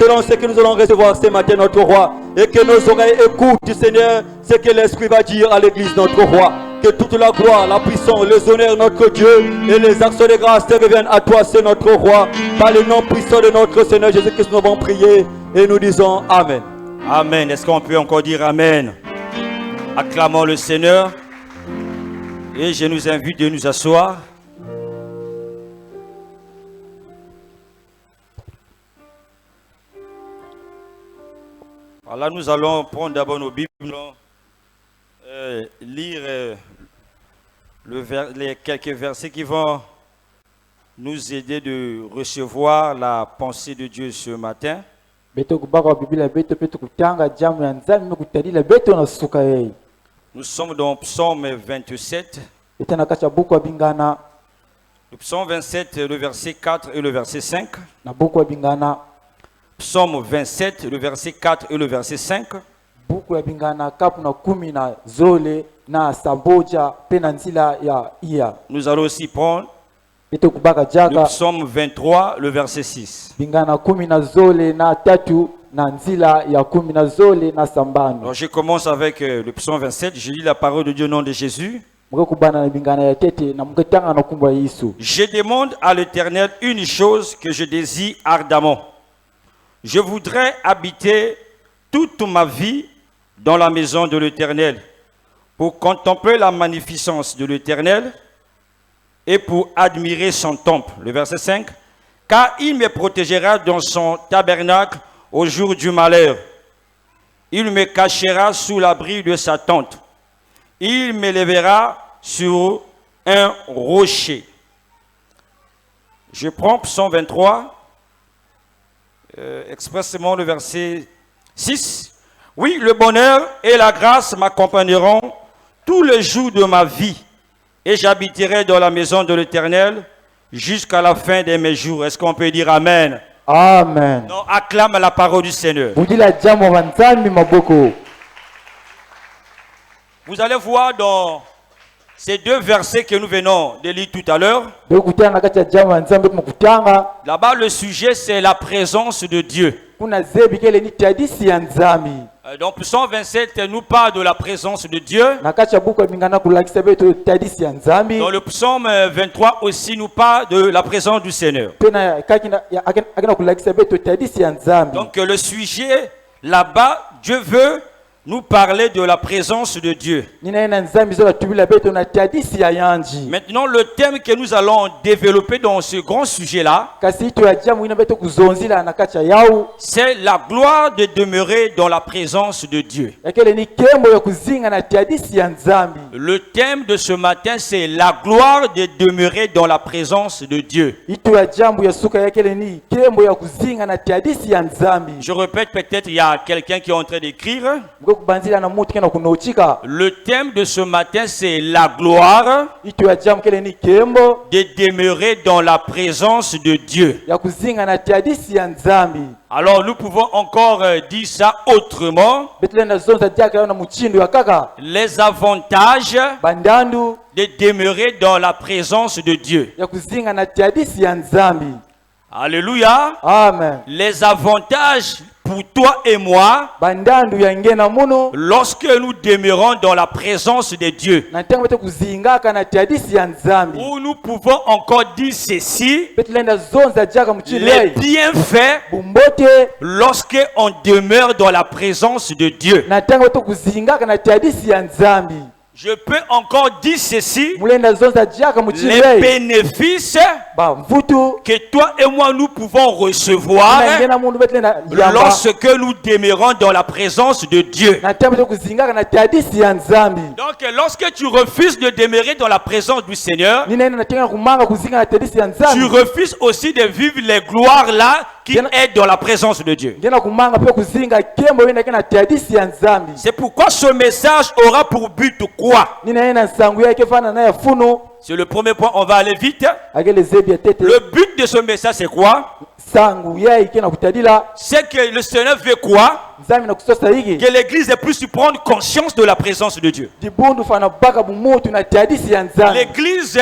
selon ce que nous allons recevoir ce matin, notre roi. Et que nos oreilles écoutent, Seigneur, ce que l'Esprit va dire à l'Église, notre roi. Que toute la gloire, la puissance, les honneurs, notre Dieu, et les actions de grâce te reviennent à toi, c'est notre roi. Par le nom puissant de notre Seigneur Jésus-Christ, nous avons prié et nous disons Amen. Amen. Est-ce qu'on peut encore dire Amen? Acclamons le Seigneur. Et je nous invite de nous asseoir. Alors nous allons prendre d'abord nos Bibles, lire les quelques versets qui vont nous aider de recevoir la pensée de Dieu ce matin. Nous sommes dans Psaume 27. Le Psaume 27, le verset 4 et le verset 5. Psaume 27, le verset 4 et le verset 5. Nous allons aussi prendre le Psaume 23, le verset 6. Alors je commence avec le Psaume 27. Je lis la parole de Dieu au nom de Jésus. Je demande à l'Éternel une chose que je désire ardemment. Je voudrais habiter toute ma vie dans la maison de l'Éternel pour contempler la magnificence de l'Éternel et pour admirer son temple. Le verset 5. Car il me protégera dans son tabernacle au jour du malheur. Il me cachera sous l'abri de sa tente. Il m'élèvera sur un rocher. Je prends Psaume 23, expressément le verset 6. Oui, le bonheur et la grâce m'accompagneront tous les jours de ma vie, et j'habiterai dans la maison de l'Éternel jusqu'à la fin de mes jours. Est-ce qu'on peut dire Amen? Amen. Non, acclame la parole du Seigneur. Vous allez voir dans ces deux versets que nous venons de lire tout à l'heure. Là-bas, le sujet, c'est la présence de Dieu. Donc, Psaume 27 nous parle de la présence de Dieu. Dans le Psaume 23 aussi nous parle de la présence du Seigneur. Donc, le sujet, là-bas, Dieu veut nous parler de la présence de Dieu. Maintenant, le thème que nous allons développer dans ce grand sujet-là, c'est la gloire de demeurer dans la présence de Dieu. Le thème de ce matin, c'est la gloire de demeurer dans la présence de Dieu. Je répète, peut-être il y a quelqu'un qui est en train d'écrire. Le thème de ce matin, c'est la gloire de demeurer dans la présence de Dieu. Alors nous pouvons encore dire ça autrement. Les avantages de demeurer dans la présence de Dieu. Alléluia. Amen. Les avantages pour toi et moi, lorsque nous demeurons dans la présence de Dieu, où nous pouvons encore dire ceci, les bienfaits lorsque on demeure dans la présence de Dieu. Je peux encore dire ceci, les bénéfices que toi et moi nous pouvons recevoir lorsque nous demeurons dans la présence de Dieu. Donc lorsque tu refuses de demeurer dans la présence du Seigneur, tu refuses aussi de vivre les gloires là qui est dans la présence de Dieu. C'est pourquoi ce message aura pour but quoi? C'est le premier point, on va aller vite. Le but de ce message, c'est quoi? C'est que le Seigneur veut quoi? Que l'Église ait plus prendre conscience de la présence de Dieu. L'Église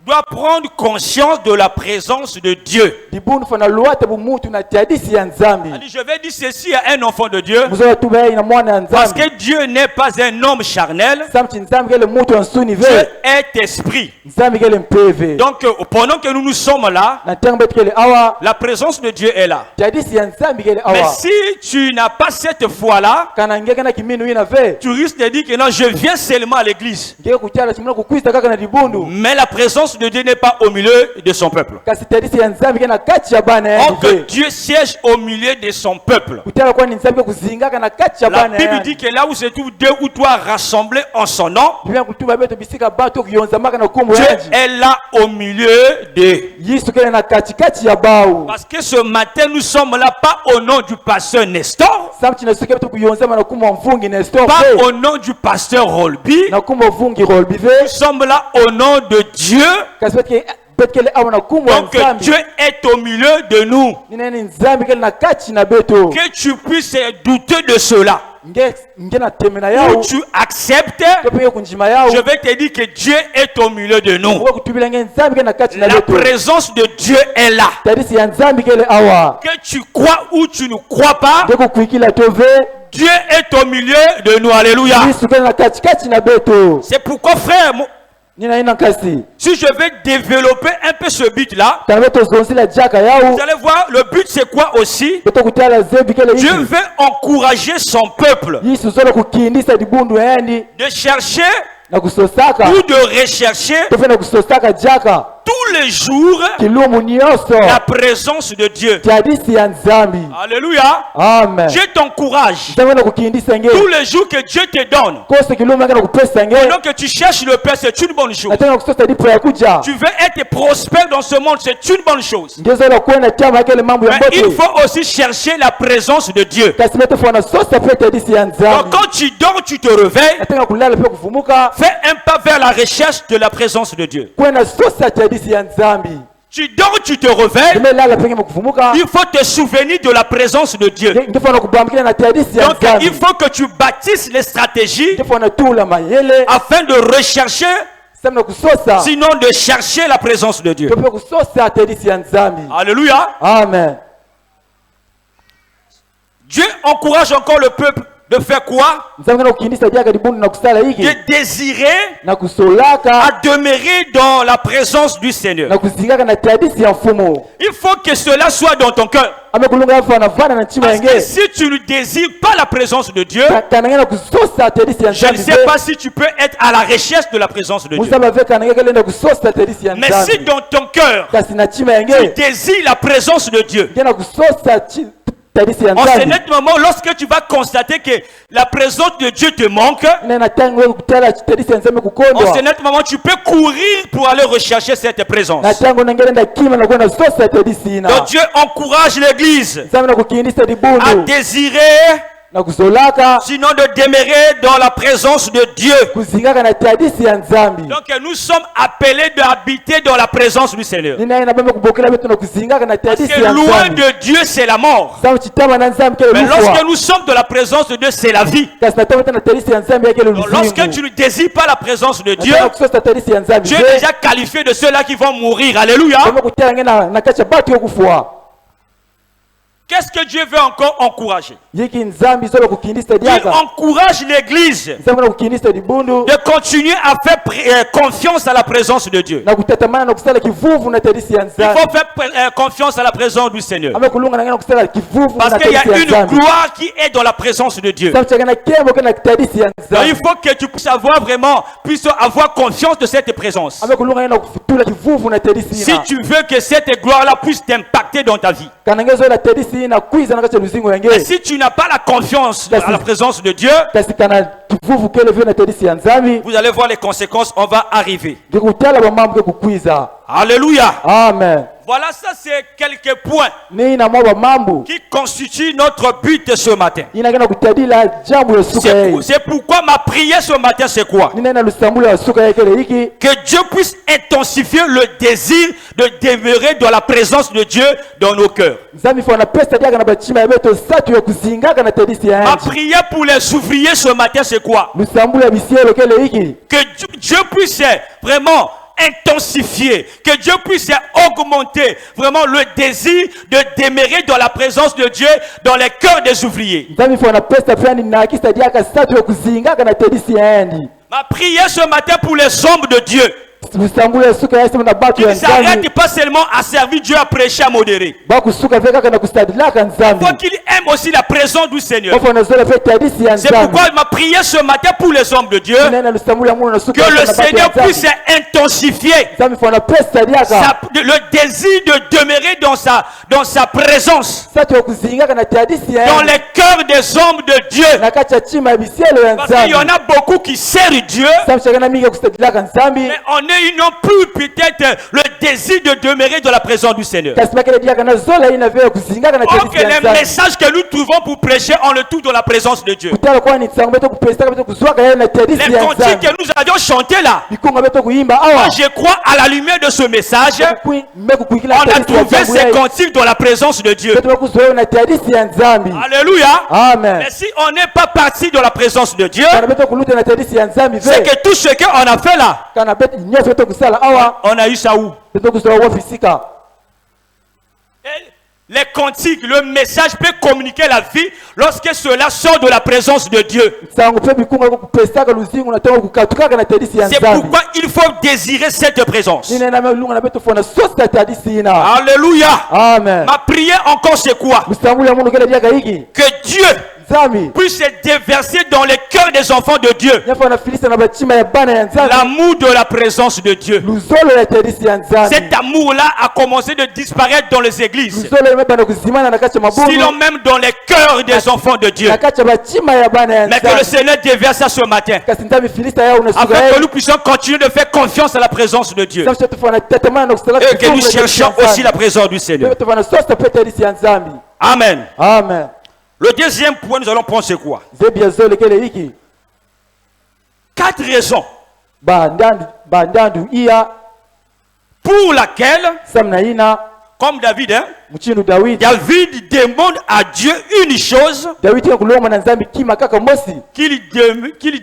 doit prendre conscience de la présence de Dieu. libundu fana luata bumutu na tiadisi ya nzambi Allez, je vais dire ceci à un enfant de Dieu. muzola tubai na mwana ya Parce nzambi que Dieu n'est pas un homme charnel. samchi nzambi kele mutu ansuni Dieu ve est esprit. nzambi kele mpeve Donc, pendant que nous sommes là, na ntango betu kele awa la présence de Dieu est là. tiadisi ya nzambi kele Mais awa si tu n'as pas cette foi-là, kana ngeka na kiminu ina ve tu risques de dire que non, je viens seulement à l'église. ngeke kuchala chimuna kukwisa kaka na libundu Mais la présence de Dieu n'est pas au milieu de son peuple. kasi tiadisi ya nzambi kele na kati ya bana ya Or que ve Dieu siège au milieu de son peuple. kutala kwa ni nzambi kuzingaka na kati ya La bana Bible ya dit que là où se trouvent deux ou trois rassemblés en son nom, Biblia kutuba beto bisika bato kuyonzamaka na kumbu Dieu yaji est là au milieu d'eux. Yesu kele na katikati ya bau Parce que ce matin, nous sommes là pas au nom du pasteur Nestor, samchi na suke beto kuyonzama na kumbu mvungi na stop pas au nom du pasteur Rolby. na kumbu mvungi rolbive Nous sommes là au nom de Dieu. kasi beto kele awa na kumbu ya Donc nzambi Dieu est au milieu de nous. nineni nzambi kele na kati na beto Que tu puisses douter de cela. nge na teme na Ou yao tu acceptes, topenge kunjima yao je vais te dire que Dieu est au milieu de nous. uwe kutubila nge nzambi kele na kati na La beto présence de Dieu est là. tadisi ya nzambi kele awa Que tu crois ou tu ne crois pas, nge kukuikila tove Dieu est au milieu de nous. Alléluia. Yesu kele na katikati na beto C'est pourquoi, frère, nina ina nkasi si je vais développer un peu ce but-là, kana beto zonzila jaka yao vous allez voir, le but c'est quoi aussi? beto kutala zebi kele Dieu hiki veut encourager son peuple Yesu zola kukindisa libundu yani de chercher na kusosaka ou de rechercher tofe na kusosaka jaka tous les jours kilumu nyonso la présence de Dieu. tiadisi ya nzambi Alléluia. amen Dieu t'encourage nzambi na kukindisa nge tous les jours que Dieu te donne. koso kilumu yake na kupesa nge Pendant que tu cherches le Père, c'est une bonne chose. nataka na kusosa dipo ya kuja Tu veux être prospère dans ce monde, c'est une bonne chose. nge zola kwenda chama yake ile mambo ya Mais il mbote faut aussi chercher la présence de Dieu. kasi beto fana sosa pe tiadisi ya Donc nzambi quand tu dors, tu te réveilles, nataka kulala pe kufumuka fais un pas vers la recherche de la présence de Dieu. kwenda sosa tiadisi ya nzambi Tu dors, tu te réveilles, nimelala penge mkufumuka il faut te souvenir de la présence de Dieu. nge fana kubambikila na tiadisi ya Donc nzambi il faut que tu bâtisses les stratégies nge fana tula mayele afin de rechercher, samna kusosa sinon de chercher la présence de Dieu. tope kusosa tiadisi ya nzambi Alléluia. amen Dieu encourage encore le peuple de faire quoi? nzambi kana kukindisa jaka libundu na kusala hiki De désirer na kusolaka à demeurer dans la présence du Seigneur. na kuzingaka na tiadisi ya mfumo Il faut que cela soit dans ton cœur. amekulunga afana vana na nchima Parce que yenge si tu ne désires pas la présence de Dieu, kananga na kusosa tiadisi ya je ne nzambi sais pas si tu peux être à la recherche de la présence de Dieu. musaba ve kananga kelenda kusosa tiadisi ya Mais si nzambi dans ton cœur, kasi na nchima tu yenge désires la présence de Dieu, ngena kusosa tiadisi ya en ce nzambi net moment, lorsque tu vas constater que la présence de Dieu te manque, nena tangu wewe kutala tiadisi ya nzambi en ce kukondwa net moment, tu peux courir pour aller rechercher cette présence. na tangu nangelenda kima na kwenda sosa tiadisi ina Donc Dieu encourage l'Église nzambi na kukindisa à libundu désirer, na kusolaka sinon de demeurer dans la présence de Dieu. kuzingaka na tiadisi ya nzambi Donc nous sommes appelés d'habiter dans la présence du Seigneur. ninaye nabembe kubokela betu na kuzingaka na Parce tiadisi que ya loin nzambi de Dieu, c'est la mort. samu chitama na nzambi kele Mais lorsque lufwa nous sommes dans la présence de Dieu, c'est la vie. kasi natama tena tiadisi ya nzambi yake Donc, lorsque tu ne désires pas la présence de Dieu, nataka kusosa tiadisi ya nzambi tu es déjà qualifié de ceux-là qui vont mourir. Alléluia. kama kutela ngena na kati ya batu yokufwa Qu'est-ce que Dieu veut encore encourager? yiki nzambi zola kukindisa Il diaka encourage l'Église nzambi na kukindisa libundu de continuer à faire confiance à la présence de Dieu. na kutatamana na kusala kivuvu na tiadisi ya Il nzambi faut faire confiance à la présence du Seigneur. amekulunga na ngena kusala kivuvu Parce na qu'il y a tiadisi ya une nzambi gloire qui est dans la présence de Dieu. samu chakana kembo kana tiadisi ya Donc, il nzambi faut que tu puisses avoir confiance de cette présence. amekulunga ngena kufutula kivuvu na tiadisi Si ina tu veux que cette gloire-là puisse t'impacter dans ta vie. kana ngezo la tiadisi ina kwiza na kati ya luzingo Mais yange si tu n'as pas la confiance à la présence de Dieu, kasi kana kivuvu kele vyo na tiadisi ya nzambi vous allez voir les conséquences, on va arriver. ngekutala bamambo ke kukwiza Alléluia. amen Voilà, ça c'est quelques points ni ina mwa bamambo qui constituent notre but ce matin. inagenda kutadila jambo ya suka yeye C'est pourquoi ma prière ce matin, c'est quoi? ninaenda lusambula ya suka yake ile hiki Que Dieu puisse intensifier le désir de demeurer dans la présence de Dieu dans nos cœurs. nzambi fana pesa diaka na bachima ya beto satu ya kuzingaka na tadisi ya Ma yanji prière pour les ouvriers ce matin, c'est quoi? lusambula ya bisielo kele hiki Que Dieu puisse vraiment intensifier, que Dieu puisse augmenter vraiment le désir de demeurer dans la présence de Dieu dans les cœurs des ouvriers. Ma prière ce matin pour les hommes de Dieu, qu'ils s'arrêtent pas seulement à servir Dieu, à prêcher, à modérer. Il faut qu'ils aiment aussi la présence du Seigneur. C'est pourquoi ma prière ce matin pour les hommes de Dieu, que le Seigneur puisse intensifier le désir de demeurer dans sa présence, dans les cœurs des hommes de Dieu. Parce qu'il y en a beaucoup qui servent Dieu, mais on n'a plus peut-être le désir de demeurer dans la présence du Seigneur. Or que les messages que nous trouvons pour prêcher, on le trouve dans la présence de Dieu. Les cantiques que nous avions chantés là, moi je crois à la lumière de ce message, on a trouvé ces cantiques dans la présence de Dieu. Alléluia. Amen. Mais si on n'est pas parti dans la présence de Dieu, c'est que tout ce qu'on a fait là, on a eu ça où? Les cantiques, le message peut communiquer la vie lorsque cela sort de la présence de Dieu. C'est pourquoi il faut désirer cette présence. Alléluia. Amen. Ma prière encore c'est quoi? Que Dieu puisse se déverser dans les cœurs des enfants de Dieu l'amour de la présence de Dieu. Cet amour-là a commencé de disparaître dans les églises, sinon même dans les cœurs des enfants de Dieu. Mais que le Seigneur déverse ça ce matin, afin que nous puissions continuer de faire confiance à la présence de Dieu, et que nous cherchions aussi la présence du Seigneur. Amen. Amen. Le deuxième point, nous allons prendre c'est quoi? 4 raisons pour laquelle, comme David, David demande à Dieu une chose qu'il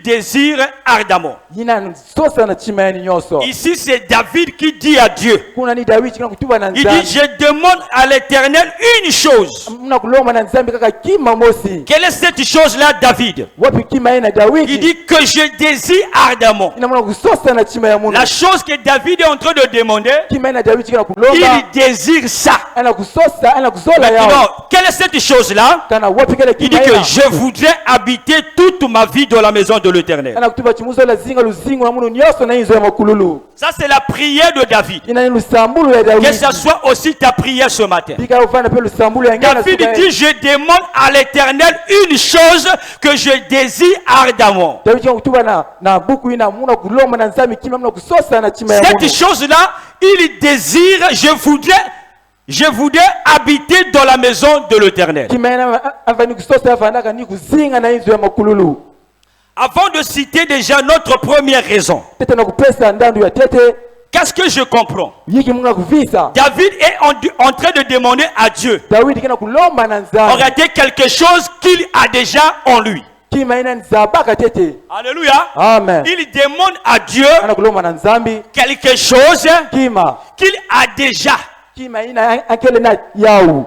désire ardemment. Ici, c'est David qui dit à Dieu, il dit, je demande à l'Éternel une chose. Quelle est cette chose-là, David? Il dit que je désire ardemment. La chose que David est en train de demander, il désire ça. Maintenant, quelle est cette chose-là? Il dit que je voudrais habiter toute ma vie dans la maison de l'Éternel. Ça, c'est la prière de David. Que ce soit aussi ta prière ce matin. David dit, je demande à l'Éternel une chose que je désire ardemment. Cette chose-là, il désire, je voudrais habiter dans la maison de l'Éternel. Avant de citer déjà notre première raison, qu'est-ce que je comprends? David est en train de demander à Dieu en réalité quelque chose qu'il a déjà en lui. Alléluia. Amen. Il demande à Dieu quelque chose qu'il a déjà.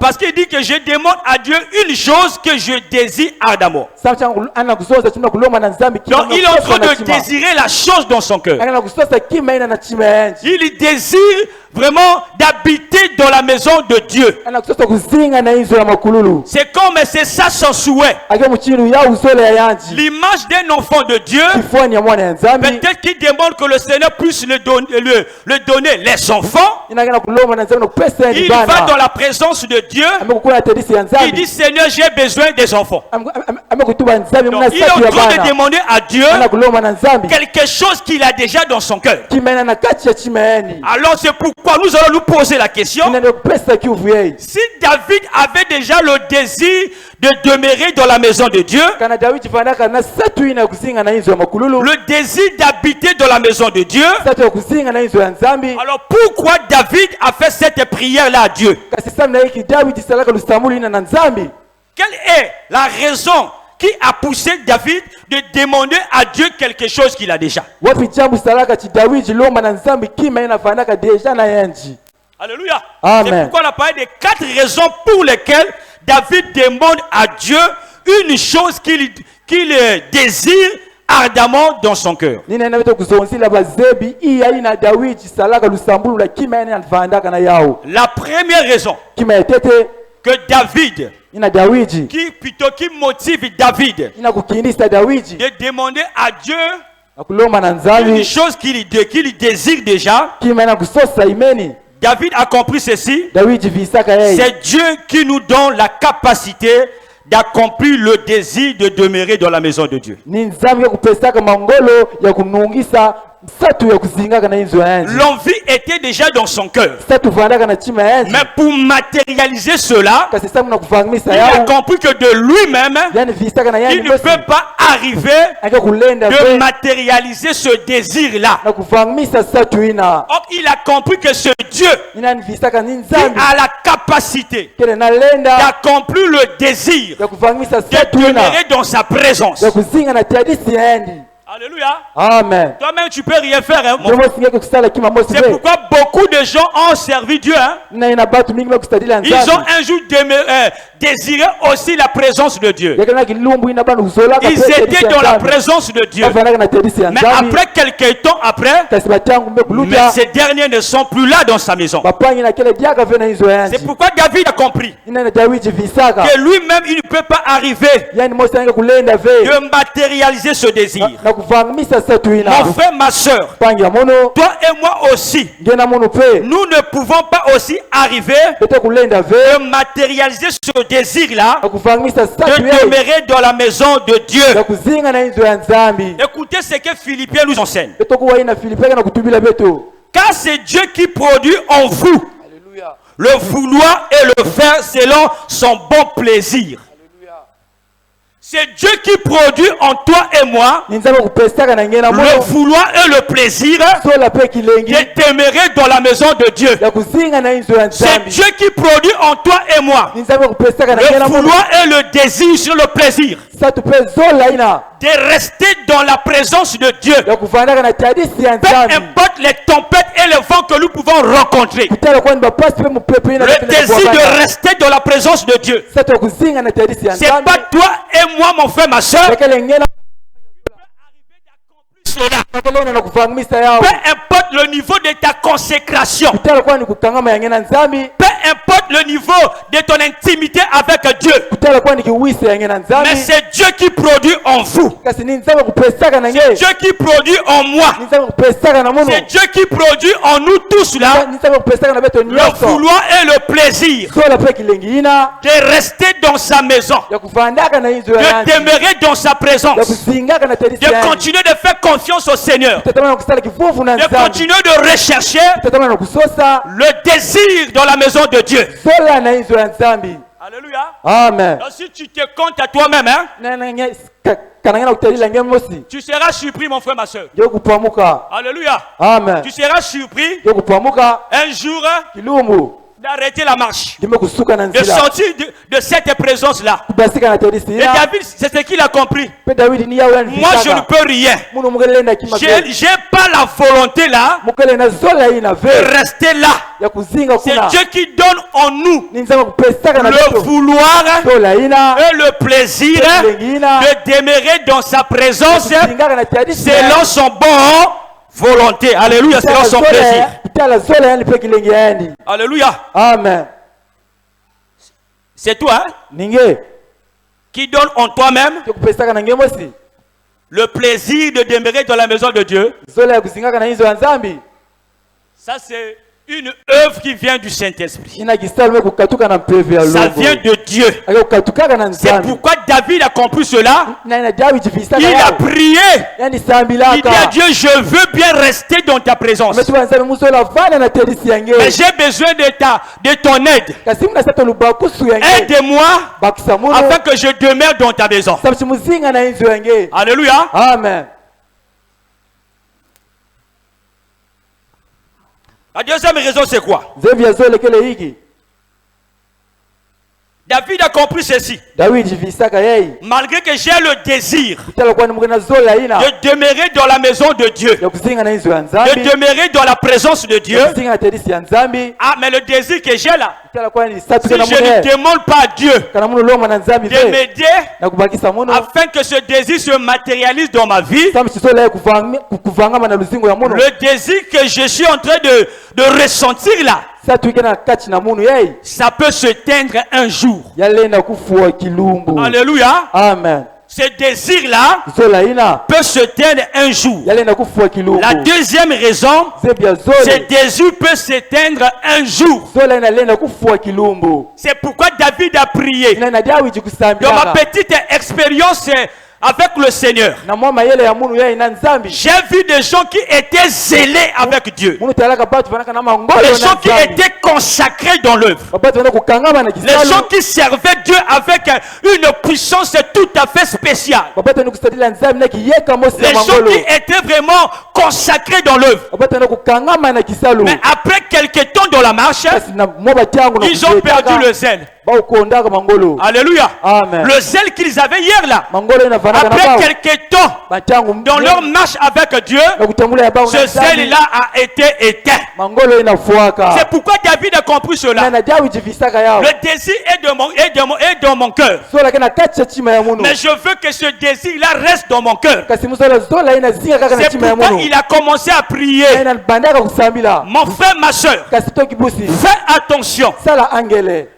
Parce qu'il dit que je demande à Dieu une chose que je désire ardemment. Donc il est en train de désirer la chose dans son cœur. Il désire vraiment d'habiter dans la maison de Dieu. C'est comme c'est ça son souhait. L'image d'un enfant de Dieu, peut-être qu'il demande que le Seigneur puisse le donner les enfants. Il va dans la présence de Dieu. Il dit, Seigneur, j'ai besoin des enfants. Donc, il est en train de demander à Dieu quelque chose qu'il a déjà dans son cœur. Alors c'est pourquoi nous allons nous poser la question. Si David avait déjà le désir de demeurer dans la maison de Dieu, le désir d'habiter dans la maison de Dieu, alors pourquoi David a fait cette prière-là à Dieu? Quelle est la raison qui a poussé David de demander à Dieu quelque chose qu'il a déjà. wapi jambo salaka chi Dawidi lomba na nzambi kima inafanaka deja na yanji. Alléluia. Amen. C'est pourquoi on a parlé des 4 raisons pour lesquelles David demande à Dieu une chose qu'il désire ardemment dans son cœur. Nina ina kuzonzila bazebi iya ina Dawidi salaka lusambulu la kima inafandaka na yao. La première raison Kima etete que David, ina Dawidi qui motive David ina kukindisa Dawidi de demander à Dieu akulomba na une nzambi chose qu'il désire déjà. kima ina kusosa imeni. David a compris ceci. Dawidi visaka yeye. C'est Dieu qui nous donne la capacité d'accomplir le désir de demeurer dans la maison de Dieu. Ni nzambi ya kupesaka mangolo ya kunungisa satu ya kuzingaka na inzo yanji. L'envie était déjà dans son cœur. Satu vandaka na chima yanji. Mais pour matérialiser cela, Kasi samu na kufangmisa il a yao. compris que de lui-même, Yani visaka na il yani ne peut pas arriver aka kulenda de ve matérialiser ce désir-là. na kufangmisa satu ina. Or, il a compris que ce Dieu Ina ni visaka ni qui nzambi. a la capacité Kele na lenda d'accomplir le désir ya kufangmisa de satu ina. demeurer dans sa présence. Ya kuzinga na tiadisi yandi. Alléluia. Amen. Toi-même, tu peux rien faire. Hein, mon Ndio mosi ngeke kusala kima mosi C'est ve. pourquoi beaucoup de gens ont servi Dieu. Hein. Na ina batu mingi mekustadila Ils ont nzambi. un jour désiré aussi la présence de Dieu. Yakana kilumbu ina banu kuzola ka. Ils étaient dans la présence de Dieu. Afanaka na tiadisi ya Mais nzambi. après quelques temps après, Kasi batangu mais mbekuluja. ces derniers ne sont plus là dans sa maison. Bapangi na kele diaka ve na inzo yanji. C'est pourquoi David a compris Ina na Dawidi visaka. que lui-même, il ne peut pas arriver Yani mosi ngeke kulenda ve. de matérialiser ce désir. Na kufangmisa satu ina. Mon frère, ma soeur, Pangi ya mono. toi et moi aussi, Ngena mono pe. nous ne pouvons pas aussi arriver Bete kulenda ve. de matérialiser ce désir-là, Na kufangmisa de satu ya. demeurer dans la maison de Dieu. Ya kuzinga na inzo ya nzambi. Écoutez ce que Philippiens nous enseigne. Bete kuwa ina Filipeka na kutubila beto. Car c'est Dieu qui produit en vous Alléluia. le vouloir et le faire selon son bon plaisir. C'est Dieu qui produit en toi et moi Ninzaba kupesaka na ngena le mono. vouloir et le plaisir Sola pe kilengi. de demeurer dans la maison de Dieu. Ya kuzinga na inzo ya C'est nzambi. Dieu qui produit en toi et moi Ninzaba kupesaka na le ngena mono. vouloir et le désir sur le plaisir Satu pe zola ina. de rester dans la présence de Dieu. Ya kufandaka na tiadisi ya Peu nzambi. importe les tempêtes et les vents que nous pouvons rencontrer. Kutala kwani bapasi pe mupepe ina. Le désir de rester dans la présence de Dieu. Satu ya kuzinga na tiadisi ya C'est nzambi. pas toi et moi, mon frère, ma soeur, Yakele ngena cela. Nakolona na kufangmisa yao. Peu importe le niveau de ta consécration, Kutala kwani kukangama ya ngena nzambi. peu importe le niveau de ton intimité avec Dieu, Kutala kwani kiwisa ya ngena nzambi. mais c'est Dieu qui produit en vous, Kasi ni nzambi kupesaka na nge. Dieu qui produit en moi, Ni nzambi kupesaka na mono. c'est Dieu qui produit en nous tous là Ni nzambi kupesaka na beto le nyoso. vouloir et le plaisir Sola pe kilengi ina. de rester dans sa maison, Ya kufandaka na inzo ya de yanji. demeurer dans sa Ya présence, kuzingaka na tiadisi ya de yanji. continuer de faire confiance au Seigneur, Tatamana kusala kifufu na de nzambi. continuer de rechercher Tatamana kusosa. le désir dans la maison de Dieu. Sola na inzo ya nzambi. Alléluia. Amen. Donc si tu te comptes à toi-même, hein, Kanangana kutalila nge mosi. tu seras surpris, mon frère, ma soeur. Yo kupamuka. Alléluia. Amen. Tu seras surpris Yo kupamuka. un jour hein, Kilumbu. d'arrêter la marche, Dime kusuka na de nzila. sortir de cette présence-là. Kubasika na tiadisi Et ina. David, c'est ce qu'il a compris. Pe David ni yawe ni Moi, je ne peux rien. Munu mugele na kima. J'ai pas la volonté là Mukele na zola ina de ve. rester là. Ya kuzinga C'est kuna. Dieu qui donne en nous Ni nzambi kupesaka na le beto. vouloir Sola ina. et le plaisir de demeurer dans sa présence Kuzingaka na tiadisi. selon son bon volonté. Alléluia, selon son plaisir. Kutala zola yani pe kilengi yani. Alléluia. Amen. C'est toi hein, Ninge. qui donne en toi-même Yo kupesaka na nge mosi. le plaisir de demeurer dans la maison de Dieu. Zola ya kuzingaka na inzo ya nzambi. Ça, c'est une œuvre qui vient du Saint-Esprit. Ina kisalme kukatuka na mpevi ya Ça lobo. vient de Dieu. Aka kukatukaka na C'est nzambi. pourquoi David a compris cela. Na ina David jifisaka Il a yao. prié. Yani sambilaka. Il dit à Dieu, je veux bien rester dans ta présence. Ametuba nzambi musola vana na tiadisi ya nge. Mais j'ai besoin de ton aide. Kasimu na sato lubakusu ya nge. Aide-moi Bakisa muno. afin que je demeure dans ta maison. Samshi muzinga na inzo ya nge. Alléluia. Amen. La deuxième raison, c'est quoi? Zevi ya zole kele hiki. David a compris ceci. David visaka yeye. Malgré que j'ai le désir Kutala kwa nimukena zola ina. de demeurer dans la maison de Dieu, Ya kuzinga na inzo ya de Nzambi. demeurer dans la présence de Dieu. Ya kuzinga na terisi ya Nzambi. Ah, mais le désir que j'ai là, Kutala kwa ni satu si kana je ne mune. demande pas à Dieu Kana munu loma na Nzambi de ve. m'aider Na kubakisa munu. afin que ce désir se matérialise dans ma vie, Samu chisola ya kuvanga na luzingo ya munu. le désir que je suis en train de ressentir là, Satu ikena kati na munu yeye. ça peut se teindre un jour. Yalenda kufua kilumbu. Alléluia. Amen. Ce désir-là Zola ina. peut se teindre un jour. Yalenda kufua kilumbu. La deuxième raison, Zebia ce zola. désir peut s'éteindre un jour. Zola ina lenda kufua kilumbu. C'est pourquoi David a prié. Ina na David Dans kusambia. ma petite expérience avec le Seigneur, Na mwama yele ya munu yeye ina Nzambi. j'ai vu des gens qui étaient zélés avec Dieu. Munu talaka batu vanaka na mangolo Les na gens qui Nzambi. étaient consacrés dans l'œuvre. Batu vanaka kukangama na Les gens kisalo. qui servaient Dieu avec une puissance tout à fait spéciale. Batu vanaka kusadila Nzambi na kiyeka mosi Les ya gens mangolo. qui étaient vraiment consacrés dans l'œuvre. Batu vanaka kukangama na kisalo. Mais après quelques temps dans la marche, Kasi na mwa tiangu na ils ont perdu le zèle. Ba ukondaka mangolo. Alléluia. Amen. Le zèle qu'ils avaient hier là, Mangolo ina vanaka na après bao. quelques temps Batiangu dans leur marche avec Dieu, na kutangula ya bao na ce Nzambi. zèle-là a été éteint. Mangolo ina fuaka. C'est pourquoi David a compris Na cela. na David visaka yao. Le désir est dans mon cœur. Zola kana kati ya chima ya munu. Mais je veux que ce désir-là reste dans mon cœur. Kasi musola zola ina zinga kaka na C'est chima ya pourquoi munu. il a commencé à prier. Ina bandaka kusambila. Mon frère, ma soeur, Kasi toki busi. fais attention. Sala angele.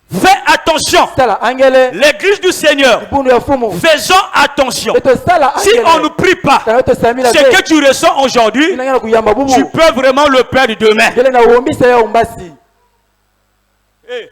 Fais attention. Sala angele. L'église du Seigneur, Bundu ya fumu. faisons attention. Beto sala Si angele. on ne prie pas, Kana to samila ce que tu ressens aujourd'hui, inangana kuyamba bubu. tu peux vraiment le perdre demain. Ngele na uombisa ya umbasi. Eh,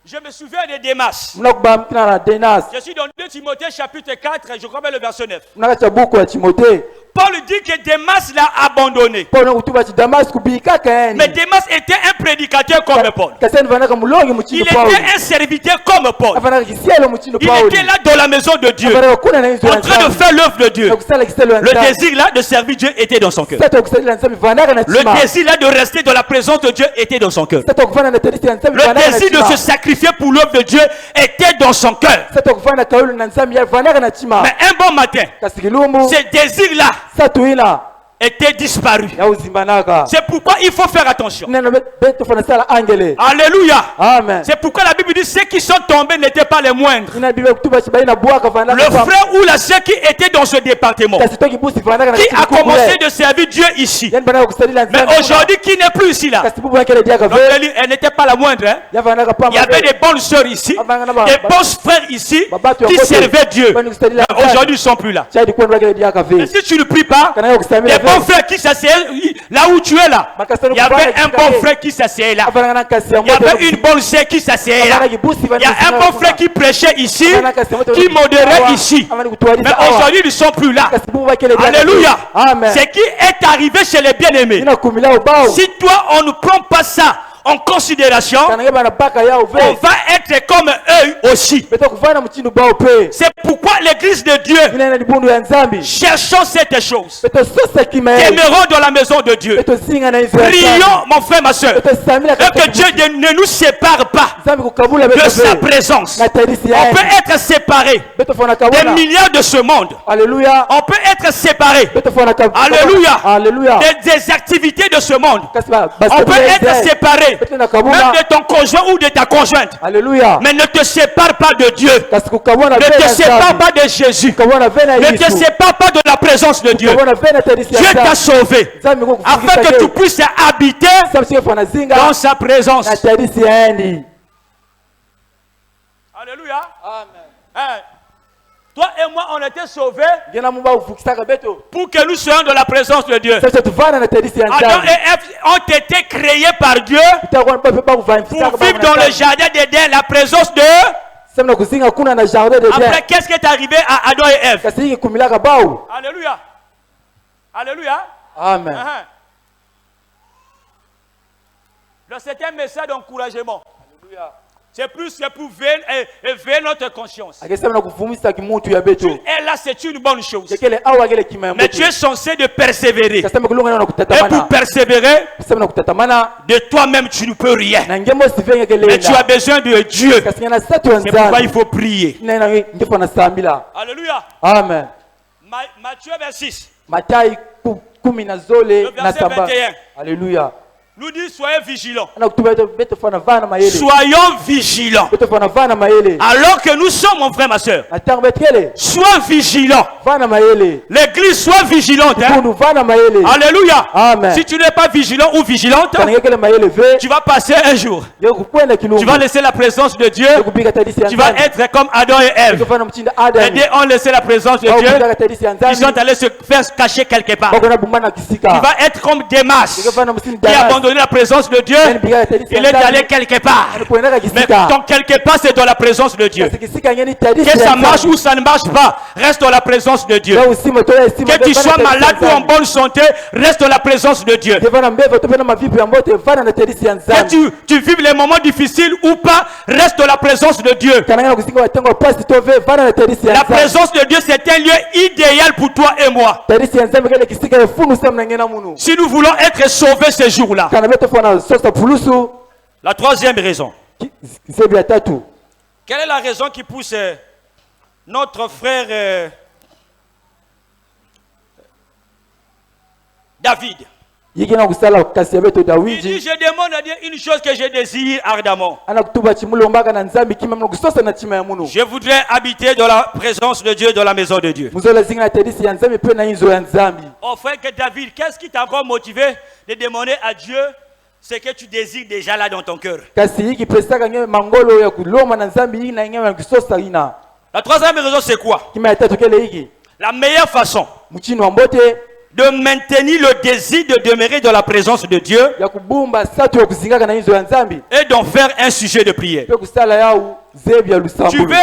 je me souviens de Démas. Mnakubamba na Denas. Je suis dans 2 Timothée chapitre 4, je crois bien le verset 9. Mnakacha buku ya Timothée. Paul dit que Démas l'a abandonné. Paulo kutuba chi Damascus bika kaeni. Mais Démas était un prédicateur comme Paul. Kasani vanaka mulongi Il muchindo était Paulo. un serviteur comme Paul. Afanaka kisielo muchindo Il Paulo. était là dans la maison de Dieu, Afanaka kuna na inzo en train de faire l'œuvre de Dieu. kusala kiselo ya Le Nzambi. désir là de servir Dieu était dans son cœur. Sasa kusadila Nzambi vanaka na chima. Le désir là de rester dans la présence de Dieu était dans son cœur. Sasa kufanya na terisi ya Nzambi Le vanaka na désir de chima. se sacrifier pour l'œuvre de Dieu était dans son cœur. Sasa kufanya kaulu na Nzambi ya vanaka na chima. Mais un bon matin, Kasi kilumbu. ce désir là Satu ina était disparu. ya uzimbanaka. C'est pourquoi il faut faire attention. Neno beto fana sala angele. Alléluia. Amen. C'est pourquoi la Bible dit ceux qui sont tombés n'étaient pas les moindres. Ina Biblia kutuba chi baina bwaka Le vanaka. frère ou la sœur qui était dans ce département, Kasi toki busi vanaka na qui chima. a commencé de servir Dieu ici, Yani vanaka kusadila mais Nzambi. aujourd'hui qui n'est plus ici là. Kasi bubu yake dia Donc kave. elle n'était pas la moindre. Hein? Ya vanaka pa. Il y avait des bonnes sœurs ici, des bons frères ici qui servaient Dieu. Mais aujourd'hui ils ne sont plus là. Chadi kwa ndake dia Et kave. si tu ne pries pas, Kana kusamila les bons frères qui s'asseyaient là où tu es là, il y avait un bon frère qui s'asseyait là. Afanaka na kasi ya Il y moto. avait une bonne sœur qui s'asseyait là. Il y a un bon frère qui prêchait ici, qui modérait ici. Mais aujourd'hui, ils ne sont plus là. Alléluia. Amen. Ce qui est arrivé chez les bien-aimés, Ina kumila ubao. si toi, on ne prend pas ça en considération, Kana ngeba na baka ya on uve. va être comme eux aussi. Beto kufanya mchindo bao pe. C'est pourquoi l'église de Dieu, Ina ina bundu ya Nzambi. cherchons cette chose. Beto sosa kimae. Demeurons dans la maison de Dieu. Beto singa na izo ya Nzambi. Prions, mon frère, ma soeur, Beto samila et que Dieu ne nous sépare pas Nzambi kukabula de beto sa pe. présence. Na tarisi On ya. peut être séparé Beto fana des kabula. milliards de ce monde. Alléluia. On peut être séparé Beto fana kabula. Alléluia. Alléluia. des activités de ce monde. Kasi ba. On peut être séparé Beto na même kabula. de ton conjoint ou de ta conjointe. Alléluia. Mais ne te sépare pas de Dieu. Kasi kukabona Ne te vena sépare Nzambi. pas de Jésus. Kukabona vena Ne te Yesu. sépare pas de la présence de Dieu. Kukabona vena tarisi ya Dieu t'a Nzambi. sauvé Nzambi kukufikisha afin que tu ke. puisses habiter Nzambi sike fana zinga. dans sa présence. Na tarisi ya ndi. Alléluia. Amen. Hein? Toi et moi, on était sauvés Ngena muba uvukisaka beto. pour que nous soyons dans la présence de Dieu. Sasa tuvana na tarisi ya Adam Nzambi. et Ève ont été créés par Dieu Itakuwa mpa pepa kuvamfisaka pour vivre dans le jardin d'Éden, la présence de... Sema na kuzinga kuna na jardin de Après, bien. qu'est-ce qui est arrivé à Adam et Ève? Kasi hii kumilaka bao. Alléluia. Alléluia. Amen. Uh-huh. Donc c'est un message d'encouragement. Alléluia. C'est plus pour éveiller notre conscience. akisema na kuvumisa kimutu ya beto Et là, c'est une bonne chose. yekele awa kile kima ya Mais tu es censé de persévérer. kasema kulunga na Et pour kutatamana persévérer, kasema na kutatamana de toi-même, tu ne peux rien. na ngembo sivenge kele Mais tu as besoin de Dieu. kasema na satu C'est pourquoi il wanzani faut prier. na ngefa na sambila Alléluia. amen Matthieu 26. Matai 10 na zole Le na verset saba 21. haleluya Nous dit soyez vigilants. ana kutuba beto fana vana mayele Soyons vigilants. beto fana vana mayele Alors que nous sommes, mon frère, ma soeur, atango betkele sois vigilant. vana mayele L'église soit vigilante. Hein? kunu vana mayele Alléluia. Amen. Si tu n'es pas vigilant ou vigilante, kana ngekele mayele ve tu vas passer un jour. yekukwenda Tu kilungu vas laisser la présence de Dieu. yekupika tadisi ya Tu vas nzani être comme Adam et Ève. yekufana mchinda Les adam deux ont laissé la présence de Dieu. yekupika tadisi ya Ils sont nzani allés se faire cacher quelque part. bakona bumbana Tu kisika vas être comme Démas yekufana msini qui a damas abandonné la présence de Dieu. yekupika tadisi Il ya est allé nzani quelque part. anakwenda Mais kisika donc quelque part, c'est dans la présence de Dieu. kisika ngeni tadisi Que ya ça marche nzani ou ça ne marche pas, reste dans la présence de Dieu. leo usimo toya usimo Que tu sois malade ou en bonne santé, reste dans la présence de Dieu. devana mbeva topena mavipi ya mbote vana na tadisi ya Que nzani tu vives les moments difficiles ou pas, reste dans la présence de Dieu. kana ngana kusinga watengo pasi tove vana na tadisi ya La nzani présence de Dieu, c'est un lieu idéal pour toi et moi. tadisi ya nzani kele kisika efunu samna ngena munu Si nous voulons être sauvés ce jour-là. kana beto fana sosa pulusu La troisième raison. zebi ya tatu Quelle est la raison qui pousse notre frère David? yikina kusala kasi ya beto Il dit, dawidi je demande à Dieu une chose que je désire ardemment. ana kutuba chimulombaka na nzambi kima mno kusosa na chima ya munu Je voudrais habiter dans la présence de Dieu, dans la maison de Dieu. muzola zinga na tadisi ya nzambi pe na inzo ya nzambi Oh frère que David, qu'est-ce qui t'a encore motivé de demander à Dieu ce que tu désires déjà là dans ton cœur? kasi yiki pesaka ngeme mangolo ya kuloma na nzambi yiki na ngeme ya kusosa ina La troisième raison, c'est quoi? kima ya tatu kele yiki La meilleure façon mchini wa mbote de maintenir le désir de demeurer dans la présence de Dieu ya kubumba satu ya kuzingaka na inzo ya nzambi est d'en faire un sujet de prière. pe kusala yau zebi ya Tu lusambulu veux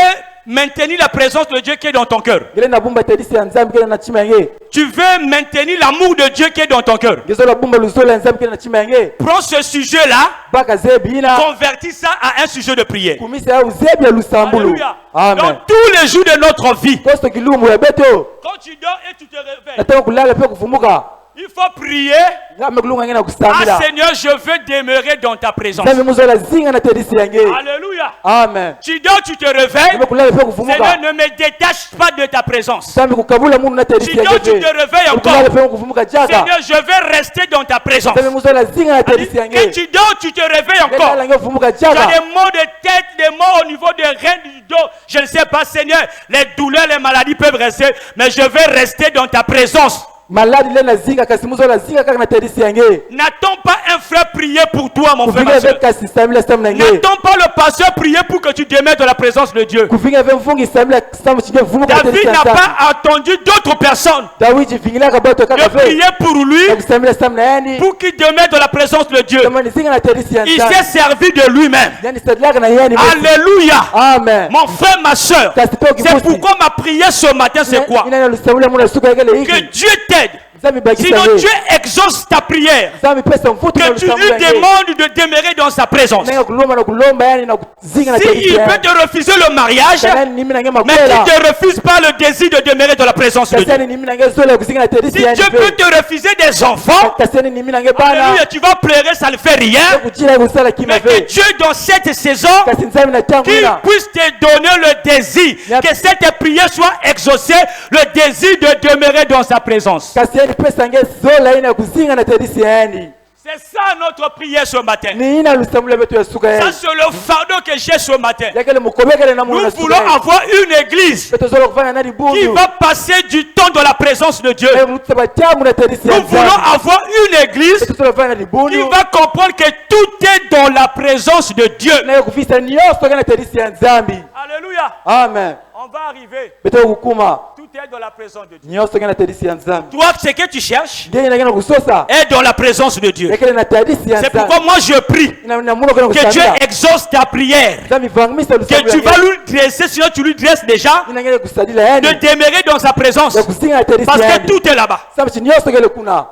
maintenir la présence de Dieu qui est dans ton cœur. ngele na bumba tadisi ya nzambi kele na chima yange Tu veux maintenir l'amour de Dieu qui est dans ton cœur. ngezola bumba luzola ya nzambi kele na chima yange Prends ce sujet-là, baka zebi ina convertis ça à un sujet de prière. kumisa yau zebi ya lusambulu Alléluia. amen Dans tous les jours de notre vie, kosto kilumu ya beto quand tu dors et tu te réveilles, nataka kulala pe kufumuka il faut prier. ngame kulunga ngena Ah kusambila Seigneur, je veux demeurer dans ta présence. nzambi muzola zinga na tadisi yange Alléluia. amen Tu dors, tu te réveilles. ngame kulala pe Seigneur, kufumuka ne me détache pas de ta présence. nzambi kukabula munu na tadisi Tu dors, tu yange te réveilles kulala encore. pe kufumuka jaka Seigneur, je vais rester dans ta présence. nzambi muzola zinga na tadisi Quand yange tu dors, tu te réveilles encore. ngela nge kufumuka Tu as jaka des maux de tête, des maux au niveau des reins du dos. Je ne sais pas, Seigneur, les douleurs, les maladies peuvent rester, mais je vais rester dans ta présence. maladi le na zinga kasi muzola zinga kaka na tadisi yange N'attends pas un frère prier pour toi, mon frère, ma kuvinga soeur. ve kasi sambila sam nange N'attends pas le pasteur prier pour que tu demeures dans la présence de Dieu. kuvinga ve mfungi sambila sam chige vumuka David tadisi n'a yange pas attendu d'autres personnes Dawidi vingila ka bato de kaka ve prier pour lui, kusambila sam na yani pour qu'il demeure dans la présence de Dieu. kama ni zinga na tadisi yange Il s'est servi de lui-même. yani sadlaka na yani Alléluia. amen Mon frère, ma soeur, kasi to c'est pourquoi ma prière ce matin, c'est quoi? ina lusambula muna suka yake le Que hiki Dieu t'aide. nzambi bakisa Sinon we Dieu exauce ta prière. nzambi pesa mfutu na Que tu lui lusambula yange demandes de demeurer dans sa présence. nanga kulomba na kulomba yani na zinga na tadisi S'il peut yange te refuser le mariage, kana ni mimi nange mais makwela qu'il ne te refuse pas le désir de demeurer dans la présence de kasi Dieu. ni mimi nange zola kuzinga na tadisi Si yange Dieu peut te refuser des enfants, kasi ni mimi nange bana alléluia, tu vas pleurer, ça ne fait rien. kuchira kusala kima Mais que ve Dieu dans cette saison, kasi nzambi na tangu qu'il ina puisse te donner le désir, Yep. que cette prière soit exaucée, le désir de demeurer dans sa présence. kasi yani pesa nge zola ina kuzinga na tadisi yani C'est ça notre prière ce matin. ni ina lusambula betu ya suka Ça yani c'est le fardeau que j'ai ce matin. yakele mukobekele na Nous muna voulons suka avoir une église betu zola kufanya nani qui bundu va passer du temps dans la présence de Dieu. mutaba tamu na tadisi Nous ya voulons nzambi avoir une église betu zola kufanya nani qui bundu va comprendre que tout est dans la présence de Dieu. na kufisa nyonso kana tadisi ya nzambi Alléluia. amen On va arriver. betu kukuma Tout est dans la présence de Dieu. nyonso kana tadisi ya nzambi Toi, ce que tu cherches ngeni na kana kusosa est dans la présence de Dieu. yakele na tadisi ya C'est nzambi pourquoi moi je prie na muno kana que Dieu kusambila exauce ta prière. nzambi vangmisa Que tu vas lui dresser, sinon tu lui dresses déjà, ina ngene kusadila de yani demeurer dans sa présence. ya kuzinga na tadisi Parce que yani tout est là-bas. sababu nyonso kele kuna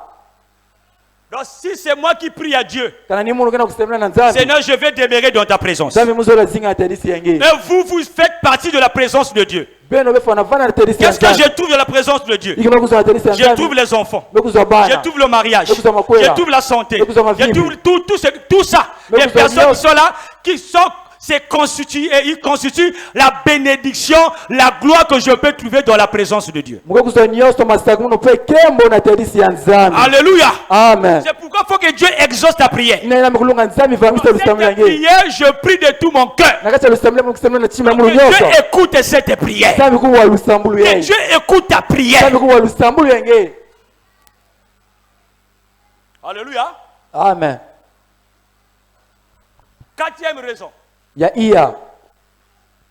Donc si c'est moi qui prie à Dieu, kana ni munhu kana kusemela na nzambi Seigneur, je vais demeurer dans ta présence. nzambi muzola zinga na terisi yange Mais vous, vous faites partie de la présence de Dieu. beno befana vana na terisi Qu'est-ce que yange je trouve de la présence de Dieu? ikino kuzwa na terisi Je yange trouve les enfants. bekuzwa bana Je trouve le mariage. Mais vous avez ma couille, Je là. trouve la santé. Mais vous avez ma Je vie. trouve tout ça. Mais Les vous avez personnes bien. qui sont là, qui sont, c'est constitué, et ils constituent la bénédiction, la gloire que je peux trouver dans la présence de Dieu. mukuzwa nyonso masaku muno pe kembo na terisi ya nzambi Alléluia. amen C'est pourquoi il faut que Dieu exauce ta prière. inaina mikulunga nzambi vamisa Cette lusambo yange prière, je prie de tout mon cœur. nakacha lusambo mu kusemela na chima mu Que nyonso Dieu écoute cette prière. nzambi kuwa lusambo Que yange Dieu écoute ta prière. nzambi kuwa lusambo yange Alléluia. amen 4e raison. ya iya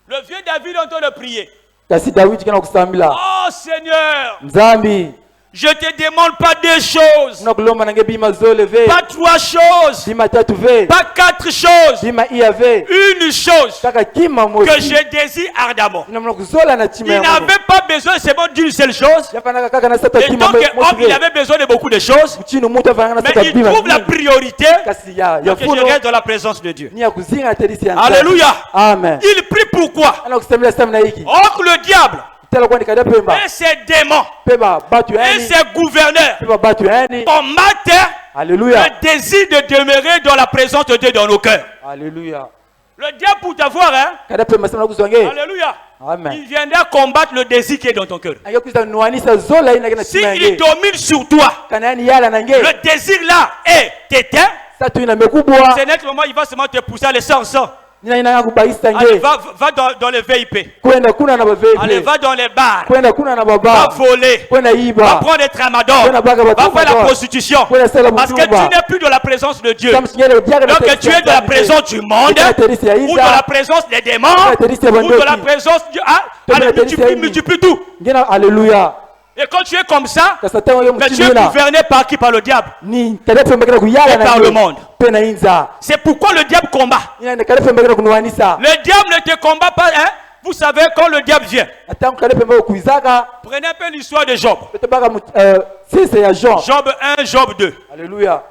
Le vieux David est en train de prier. kasi dawidi kana kusambila Oh Seigneur, nzambi je te demande pas deux choses, unakulomba nange bima zole ve pas trois choses, bima tatu ve pas quatre choses, bima iya ve une chose kaka kima que mosi je désire ardemment. inamna kuzola na chima Il yango n'avait pas besoin seulement d'une seule chose. yafanaka kaka na sata Et kima donc, homme, il mosi avait besoin de beaucoup de choses, chino mutu afanaka na mais sata il bima trouve la nyingi. priorité kasi ya que je funo reste dans la présence de Dieu. ni ya kuzinga na terisi ya nzambi. Alléluia. amen Il prie pourquoi? ana kusemela samna hiki Or que le diable tela kwani kada pemba et ses démons pemba batu et yani ses gouverneurs pemba batu yani combattent alléluia le désir de demeurer dans la présence de Dieu dans nos cœurs. alléluia Le diable pour t'avoir, hein? kada pemba samna kuzwange Alléluia. amen Il viendra combattre le désir qui est dans ton cœur. anga kuza nuanisa zola ina kana Si chima il yange domine sur toi, kana yani yala nange le désir là est éteint. satu ina mekubwa C'est net moment il va seulement te pousser à les sortir. nina ina kubaisa Allez, nge va dans les VIP. kwenda kuna na Allez, baveve va dans les bars. kwenda kuna na Va baba voler. kwenda Va iba prendre des tramadors. Kwenda baga Va batumba faire la ba. prostitution. Kwenda sala Parce que butumba. tu n'es plus dans la présence de Dieu. samshinyele diaga na Donc terisi tu ya es dans la nzambi. présence du monde, Ika na terisi ya ou Isa. dans la présence des démons, la terisi ya ou bandoki. dans la présence du... Ah, Tena allez, la terisi ya Indi. multiplie tout. ngena alléluia Et quand tu es comme ça, kasata yo mais tu es mchimila gouverné par qui? Par le diable. ni kada pemba kana kuyala Et par le na monde. pena inza C'est pourquoi le diable combat. ina ne kada pemba kana kunuanisa Le diable ne te combat pas, hein? Vous savez, quand le diable vient, atangu kada pemba kuizaka prenez un peu l'histoire de Job. betebaka sisi ya Jean Job 1, Job 2. alléluia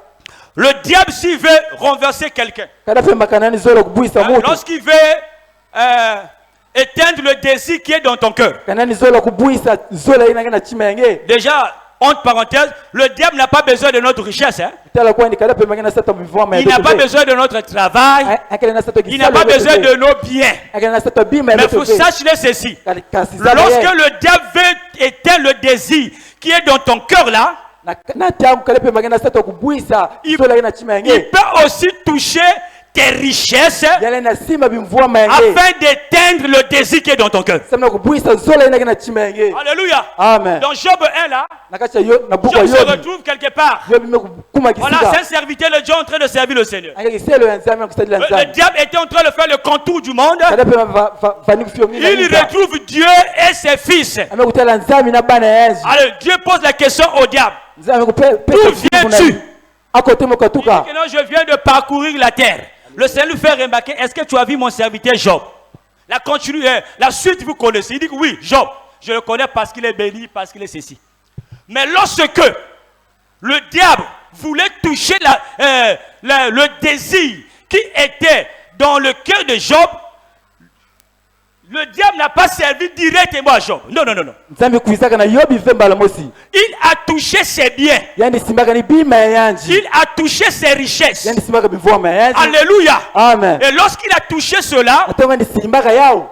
Le diable, s'il veut renverser quelqu'un, kada pemba kana ni zola kubuisa hein, mutu lorsqu'il veut éteindre le désir qui est dans ton cœur, kana ni zola kubuisa zola ina kana chima yange déjà, entre parenthèses, le diable n'a pas besoin de notre richesse. Hein? tala kwani kada pemba kana sata mvoma Il n'a pas besoin de notre travail. akana na sata Il n'a pas besoin de nos biens. akana na sata bima Mais vous sachez ceci. kasi Lorsque le diable veut éteindre le désir qui est dans ton cœur là, na tangu kada pemba kana sata kubuisa Il- zola ina chima il yange peut aussi toucher tes richesses yale na simba bimvoma yange afin d'éteindre le désir qui est dans ton cœur. samna kubuisa zola ina kana chima yange Alléluia. amen Dans Job 1 là, nakacha yo na buka Job se yobi retrouve quelque part. yobi mekuma Voilà, kisika c'est un serviteur de Dieu en train de servir le Seigneur. anga kiselo ya nzambe kusadila Le nzambe diable était en train de faire le contour du monde. kada pemba vani kufio ngina Il retrouve Dieu et ses fils. amekutala nzambe na bana yanzu Alors Dieu pose la question au diable. nzambe kupe D'où viens-tu? akote mokatuka Maintenant, je viens de parcourir la terre. Le Seigneur lui fait remarquer, est-ce que tu as vu mon serviteur Job? La suite, vous connaissez. Il dit que oui, Job, je le connais parce qu'il est béni, parce qu'il est ceci. Mais lorsque le diable voulait toucher le désir qui était dans le cœur de Job, le diable n'a pas servi directement à Job. Non, non, non, non. nzambe kuizaka na yobi vembala mosi Il a touché ses biens. yani simbaka ni bima ya yanji Il a touché ses richesses. yani simbaka bivoma ya yanji Alléluia. amen Et lorsqu'il a touché cela, atonga ni simbaka yao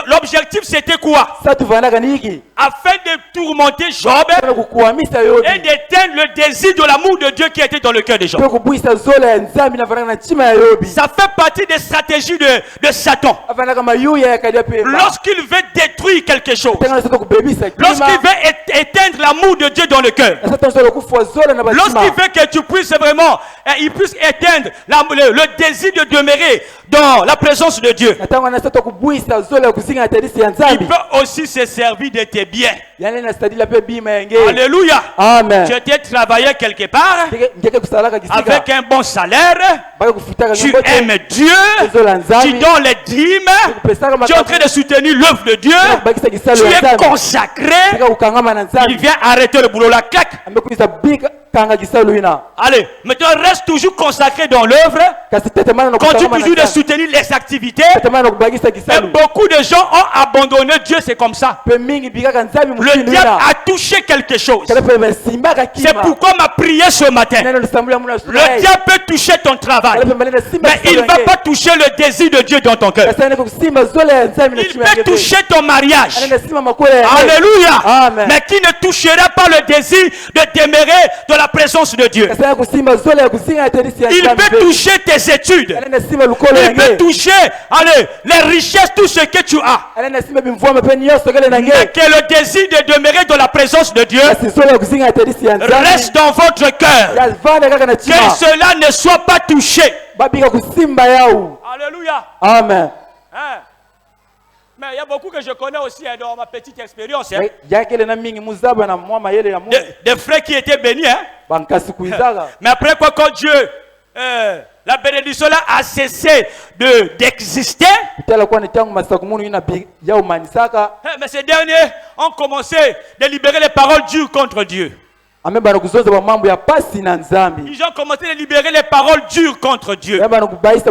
l'objectif c'était quoi? sa tuvanaka ni hiki Afin de tourmenter Job kana kukuhamisa yobi et d'éteindre le désir de l'amour de Dieu qui était dans le cœur de Job. pe kubuisa zola ya nzambe nafanaka na chima ya yobi Ça fait partie des stratégies de Satan. afanaka mayuya ya kadia pemba Lorsqu'il veut détruire quelque chose, tanga na sata kubebisa lorsqu'il kima veut éteindre l'amour de Dieu dans le cœur, na sata zola kufua zola na lorsqu'il bachima veut que tu puisses vraiment, il puisse éteindre le désir de demeurer dans la présence de Dieu, na tanga na sata kubuisa zola ya kuzinga na terisi ya il nzambe peut aussi se servir de tes biens. yani na stadi la pe bima yenge. Alléluia. Amen. Tu étais travaillé quelque part Ngeke kusalaka kisika avec un bon salaire. baka kufutaka Tu ngombote aimes Dieu. ezola Tu nzambi donnes les dîmes. Tu es en train de soutenir l'œuvre de Dieu. bakisa kisalo Tu ya es nzambi consacré. baka kukangama na Il nzambi vient arrêter le boulot là. Clac. amekuisa bika kanga kisalo ina Allez, maintenant reste toujours consacré dans l'œuvre. kasi tetemana na Continue kukangama toujours de na soutenir les activités. tetemana na kubakisa Et kisalo beaucoup de gens ont abandonné Dieu, c'est comme ça. pe mingi bikaka nzambi Le mutinu diable ina a touché quelque chose. kana pe mesimbaka C'est kima pourquoi ma prière ce matin. neno lisambula muna Le diable peut toucher ton travail, kana pe malena simba mais il ne va pas toucher le désir de Dieu dans ton cœur. kasi nene kusimba zola ya nzambi na Il chima peut toucher ton mariage. anaenda simba makole ya Alléluia. Amen. Mais qui ne touchera pas le désir de demeurer dans la présence de Dieu. kasi nene kusimba zola ya kusinga ya terisi ya Il nzambi peut toucher tes études. anaenda simba lukolo Il peut yange toucher, allez, les richesses, tout ce que tu as. anaenda simba bimvua pe nyonso kele nange Mais que le désir de demeurer dans la présence de Dieu kasi zola ya kusinga ya terisi ya nzambi reste dans votre cœur. yazivanda kaka na Que chima cela ne soit pas touché. babika kusimba yau Alléluia. amen Hein? Mais il y a beaucoup que je connais aussi hein, dans ma petite expérience. Hein. yakele na mingi muzaba na mwa mayele ya Mungu Des frères qui étaient bénis. Hein. bankasi kuizaga Mais après quoi, quand Dieu, la bénédiction là a cessé d'exister, tela kwa ni tangu masaku munu ina yau manisaka mais ces derniers ont commencé de libérer les paroles dures contre Dieu. amebana kuzoza ba mambo ya pasi na nzambi Ils ont commencé de libérer les paroles dures contre Dieu. amebana kubaisa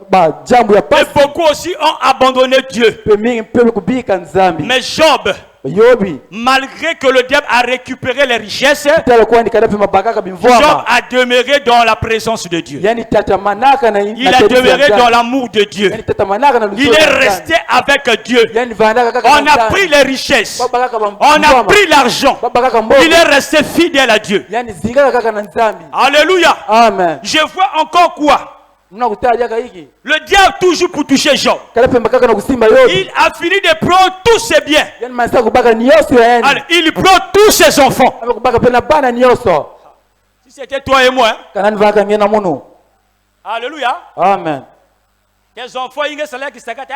ba jambo ya Et pasi beaucoup aussi ont abandonné Dieu. pe mingi pe kubika nzambi Mais Job, yobi malgré que le diable a récupéré les richesses, tela kwa ni kada pe mabakaka Job bimvua a demeuré dans la présence de Dieu. yani tatamanaka na Il a demeuré dans l'amour de Dieu. yani tatamanaka na Il est resté avec Dieu. yani vandaka kaka On a pris les richesses. babakaka On a pris l'argent. babakaka Il mboga est resté fidèle à Dieu. yani zingaka kaka na nzambi Alléluia. amen Je vois encore quoi? mnakutaja hiki Le diable toujours pour toucher Job. kada pe makaka na kusimba yobi Il a fini de prendre tous ses biens. yani masa kubaka nyonso yani Allez, il prend tous ses enfants. amekubaka pe na bana nyonso Si c'était toi et moi, hein? kanani vaka ngena munu Alléluia. amen Tes enfants, ils sont là qui s'agattent.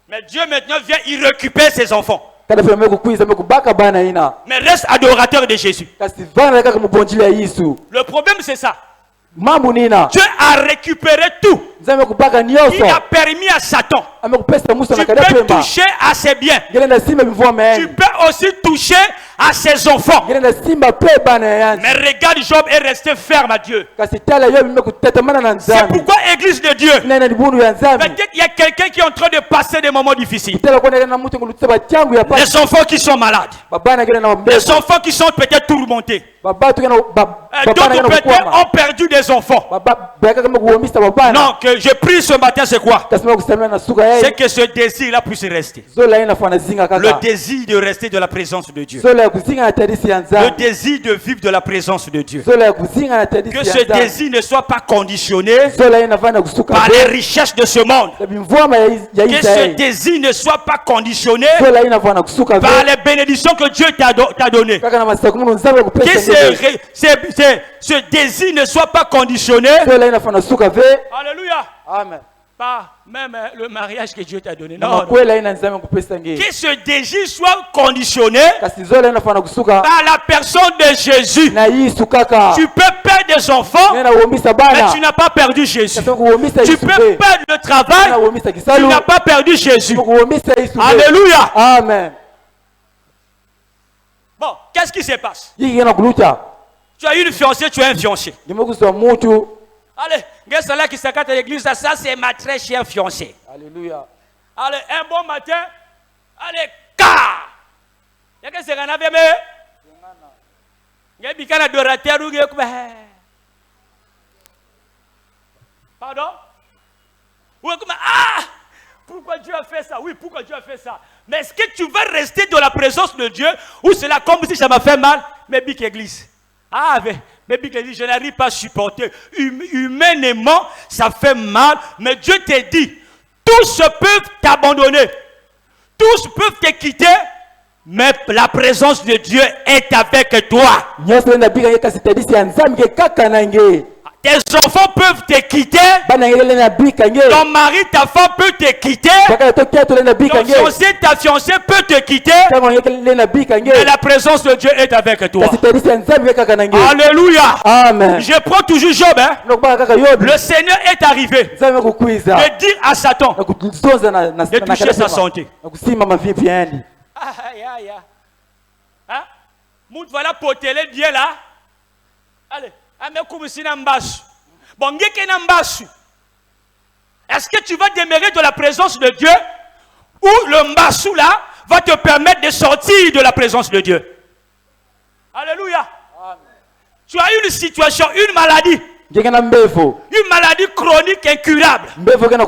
Mais Dieu maintenant vient, il récupère ses enfants. kada pe mekukwiza mekubaka bana ina Mais reste adorateur de Jésus. kasi vana kaka mubonjili ya Yesu Le problème c'est ça. mambo nina Dieu a récupéré tout. nzambe kubaka Il nyonso a permis à Satan. amekupesa musa Tu na kada peux pemba toucher à ses biens. ngene na simba bimvua Tu mayani peux aussi toucher à ses enfants. ngene na simba pe bana yani Mais regarde, Job est resté ferme à Dieu. kasi tala yobi mekutatamana na C'est nzambi pourquoi, Église de Dieu, ina libunu ya nzambi peut-être il y a quelqu'un qui est en train de passer des moments difficiles. tala kwa na mutu ngulutsa bachangu ya pasi Les enfants qui sont malades. babana ngene na mbele Les enfants qui sont peut-être tourmentés. babatu ngene babana D'autres ngene peut-être kukwama ont perdu des enfants. baba kaka mekuomisa babana Non, que je prie ce matin, c'est quoi? kasi mekusamia na suka C'est yeye que ce désir-là puisse rester. zola ina fana zinga Le kaka désir de rester de la présence de Dieu. zola ya kuzinga na terisi ya Le nzambi désir de vivre de la présence de Dieu. zola ya kuzinga na terisi Que ya ce nzambi désir ne soit pas conditionné zola ina fana kusuka par les richesses de ce monde. bimvua ya Que ce Israeli désir ne soit pas conditionné zola ina fana kusuka par les bénédictions que Dieu t'a données. kaka na masakumunu nzambe Que kupesa ce désir ne soit pas conditionné. zola ina fana suka ve Alléluia. amen Pas même le mariage que Dieu t'a donné. na Non. makwela ina nzambe kupesa nge Que ce désir soit conditionné kasi zola ina fana kusuka par la personne de Jésus. na Yesu kaka Tu peux perdre des enfants, ngena uomisa mais bana tu n'as pas perdu Jésus. kasi kuomisa Tu Yesu peux ve perdre le ngena travail, uomisa tu kisalu n'as pas perdu Jésus. kuomisa Yesu ve Alléluia. amen Bon, qu'est-ce qui se passe? yiki ngena kulucha Tu as une fiancée, tu as un fiancé. ndimekuswa mutu Allez, regarde là qui s'accate à l'église, ça c'est ma très chère fiancée. Alléluia Allez, un bon matin, allez, car. Il y a que c'est un avait mais. Il y a un adorateur ou pardon? Ou comme ah! Pourquoi Dieu a fait ça? Oui, pourquoi Dieu a fait ça? Mais est-ce que tu vas rester dans la présence de Dieu ou c'est là comme si ça m'a fait mal? Mais big église. Ah, mais big église, je n'arrive pas à supporter. Humainement, ça fait mal. Mais Dieu t'a dit, tous peuvent t'abandonner. Tous peuvent te quitter. Mais la présence de Dieu est avec toi. nyonso enda bika kasi terisi ya nzambe ke kaka na nge Tes enfants peuvent te quitter. bana ngele na bika nge Ton mari, ta femme peut te quitter. kaka to kiato na bika Ton nge fiancé, ta fiancée peut te quitté, tango ngeke na bika mais nge la présence de Dieu est avec toi. kasi terisi ya nzambe weka kana nge Alléluia. amen Je prends toujours Job. Hein. nokubaka kaka yobi Le Seigneur est arrivé nzambe kukwiza de dire à Satan na kuzonza na de toucher sa santé. na kusima mavipi yani Aïe, aïe, aïe. Hein? Mout voilà potelé bien là. Allez, amekubusi na mbasu. Bon, ngeke na mbasu. Est-ce que tu vas demeurer de la présence de Dieu ou le mbasu là va te permettre de sortir de la présence de Dieu? Alléluia. Amen. Tu as une situation, une maladie. ngeke na mbevo Une maladie chronique incurable. mbevo kana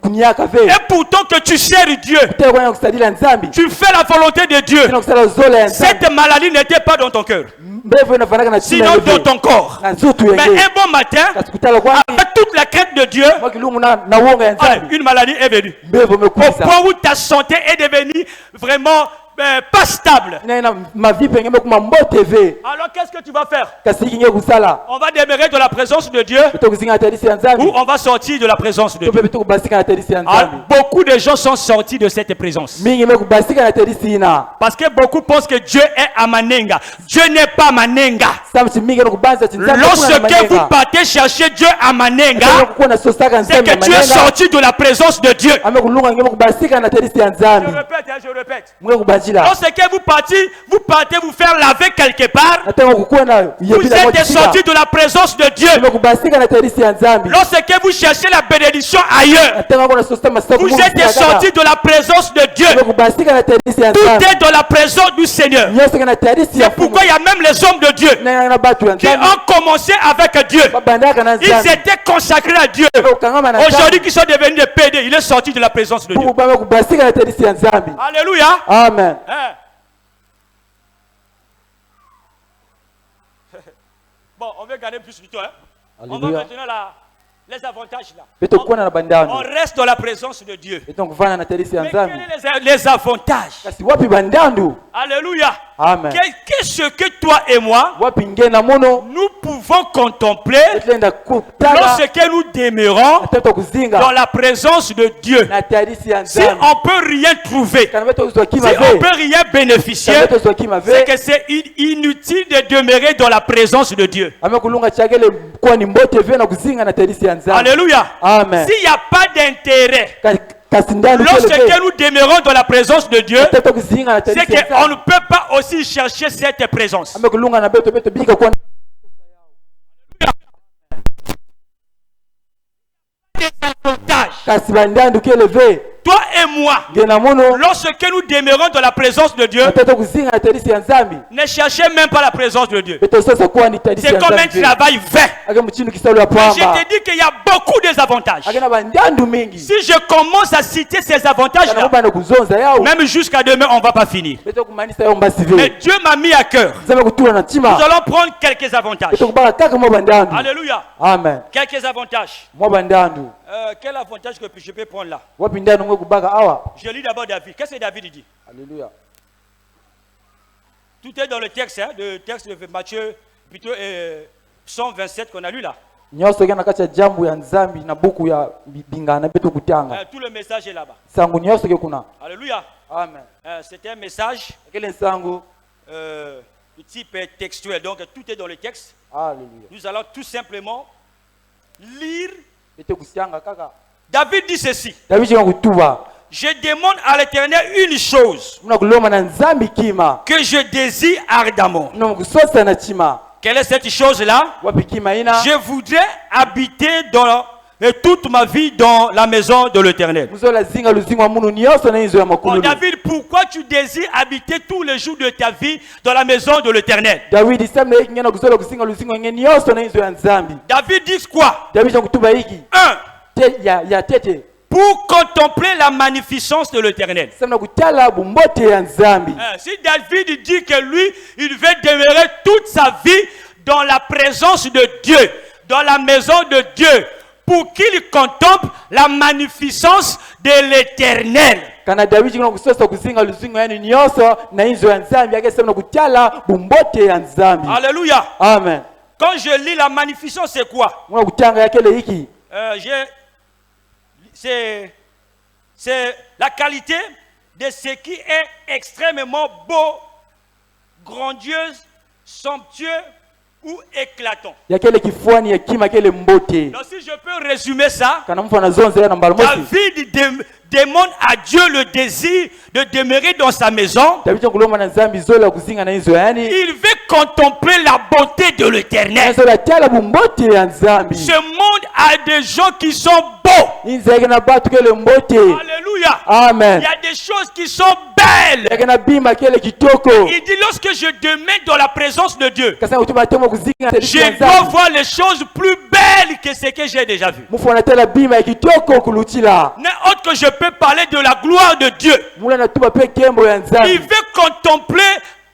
kunyaka ve Et pourtant que tu sers Dieu, tena kwa kusadila nzambi tu fais la volonté de Dieu. tena kusala zola ya nzambi Cette maladie n'était pas dans ton cœur, mbevo inafanaka na sinon dans ton corps. na nzutu Mais yenge un bon matin, kasi kutala kwa avec toute la crainte de Dieu, kwa kilungu na wonga ya allez, nzambi une maladie est venue. mbevo Au mekuisa point où ta santé est devenue vraiment pas stable. na mavipi ngeme kuma mbote ve Alors qu'est-ce que tu vas faire? kasi kinge kusala On va demeurer de la présence de Dieu to kuzinga terisi ya ou nzambi on va sortir de la présence de to Dieu. pepe to kubasika na terisi ya Ah, nzambi beaucoup de gens sont sortis de cette présence. mingi mekubasika na terisi ina Parce que beaucoup pensent que Dieu est à Manenga. Dieu n'est pas Manenga. samsi mingi no kubanza tinzambi Lorsque vous partez chercher Dieu à Manenga, kuona sosaka c'est nzambi que tu es sorti de la présence de Dieu. amekulunga ngeme kubasika na terisi ya Je nzambi répète, hein, je répète. mwe kubajila Lorsque vous partez vous faire laver quelque part, nataka kukuona vous êtes sorti de la présence de Dieu. kubasika na terisi ya nzambi Lorsque vous cherchez la bénédiction ailleurs, nataka kuona sosama masako vous êtes sorti de la présence de Dieu. kubasika na terisi ya Tout nzambi est dans la présence du Seigneur. nyosaka na terisi ya C'est pourquoi il y a même les hommes de Dieu na batu ya qui nzambi ont commencé avec Dieu. babandaka na Ils nzambi étaient consacrés à Dieu. ukangama na Aujourd'hui, qui sont devenus des PD, il est sorti de la présence de Dieu. kubaba kubasika na terisi ya nzambi Alléluia. amen Hein. Bon, on veut gagner plus du temps. Hein? On va Alléluia. maintenant les avantages là. beto kuona na On bandano reste dans la présence de Dieu. beto kufanya na terisi ya Mais nzambi quels sont les avantages? kasi wapi bandandu Alléluia. amen Qu'est-ce que toi et moi, wapi ngena mono nous pouvons contempler etenda kutala lorsque nous demeurons atata dans kuzinga la présence de Dieu? na terisi ya Si nzambi on ne peut rien trouver, kana beto kuzwa si kima on ne ve peut rien bénéficier, kana beto kuzwa kima c'est ve que c'est inutile de demeurer dans la présence de Dieu. amekulunga chakele kwa ni mbote ve na kuzinga na terisi ya nzambi Alléluia. amen S'il n'y a pas d'intérêt, kasi ndandu lorsque kele nous demeurons dans la présence de Dieu, atata kuzinga na c'est terisi ya qu'on ne nzambi peut pas aussi chercher cette présence. amekulunga na beto bika kwa Des avantages. kasi bandandu kele ve Toi et moi, ngena mono lorsque nous demeurons dans la présence de Dieu, atata kuzinga na terisi ya nzambi ne cherchez même pas la présence de Dieu. beto sasa kwa ni terisi C'est ya comme un nzambi travail vain. ake mchinu kisalo ya Je pamba te dis qu'il y a beaucoup d'avantages. ake na bandandu mingi Si je commence à citer ces kana avantages-là, kubana kuzonza yao même jusqu'à demain, on ne va pas finir. beto kumanisa yao mbasi Mais ve Dieu m'a mis à cœur. nzambe kutula na Nous ntima allons prendre quelques avantages. beto kubaka kaka mwa bandandu Alléluia. amen Quelques avantages. mwa bandandu Quel avantage que je peux prendre là? wapi ndandu mwe kubaka awa Je lis d'abord David. Qu'est-ce que David dit? Alléluia. Tout est dans le texte, hein, le texte de Matthieu, plutôt Psaume 27 qu'on a lu là. nyonso gana kati ya jambo ya nzambi na buku ya bingana beto kutanga Tout le message est là-bas. sangu nyonso ke kuna Alléluia. amen C'était un message akele sangu de type textuel. Donc tout est dans le texte. Alléluia. Nous allons tout simplement lire. beto kusianga kaka David dit ceci. David kutuba Je demande à l'Éternel une chose muna kuloma na nzambi kima que je désire ardemment. muna kusosa na chima Quelle est cette chose-là? wapi kima ina Je voudrais habiter toute ma vie dans la maison de l'Éternel. muzola zinga luzinga munu nyonso na inzo ya Bon, makulu David, pourquoi tu désires habiter tous les jours de ta vie dans la maison de l'Éternel? David samna hiki ngena kuzola kuzinga luzinga ngene nyonso na inzo ya nzambi David dit quoi? David kutuba hiki 1. ya tete Pour contempler la magnificence de l'Éternel. samna kutala bumbote ya nzambi Si David dit que lui, il veut demeurer toute sa vie dans la présence de Dieu, dans la maison de Dieu, pour qu'il contemple la magnificence de l'Éternel. kana David ngena kusosa kuzinga luzinga yani nyonso na inzo ya nzambi yake samna kutala bumbote ya nzambi Alléluia. amen Quand je lis la magnificence, c'est quoi? muna kutanga yakele hiki C'est la qualité de ce qui est extrêmement beau, grandiose, somptueux ou éclatant. ya kile kifuani hekima kile mbote. Donc si je peux résumer ça, Kana mtu anazonza na mbalo mosi. David demande à Dieu le désir de demeurer dans sa maison. David kulomba na nzambi zola kuzinga na hizo yani. Il veut contempler la beauté de l'Éternel. Zola tala bumbote ya nzambi. Ce monde a des gens qui sont beaux. Inza na batu kile mbote. Alléluia. Amen. Il y a des choses qui sont belles. Yakana bima kile kitoko. Il dit lorsque je demeure dans la présence de Dieu, Kasa utuma temo kuzinga na je dois voir les choses plus belles que ce que j'ai déjà vu. Mufu anatela bima ya kitoko kulutila. N'est autre que je peux parler de la gloire de Dieu. Mula natuma pe kembo ya nzambi. Il veut contempler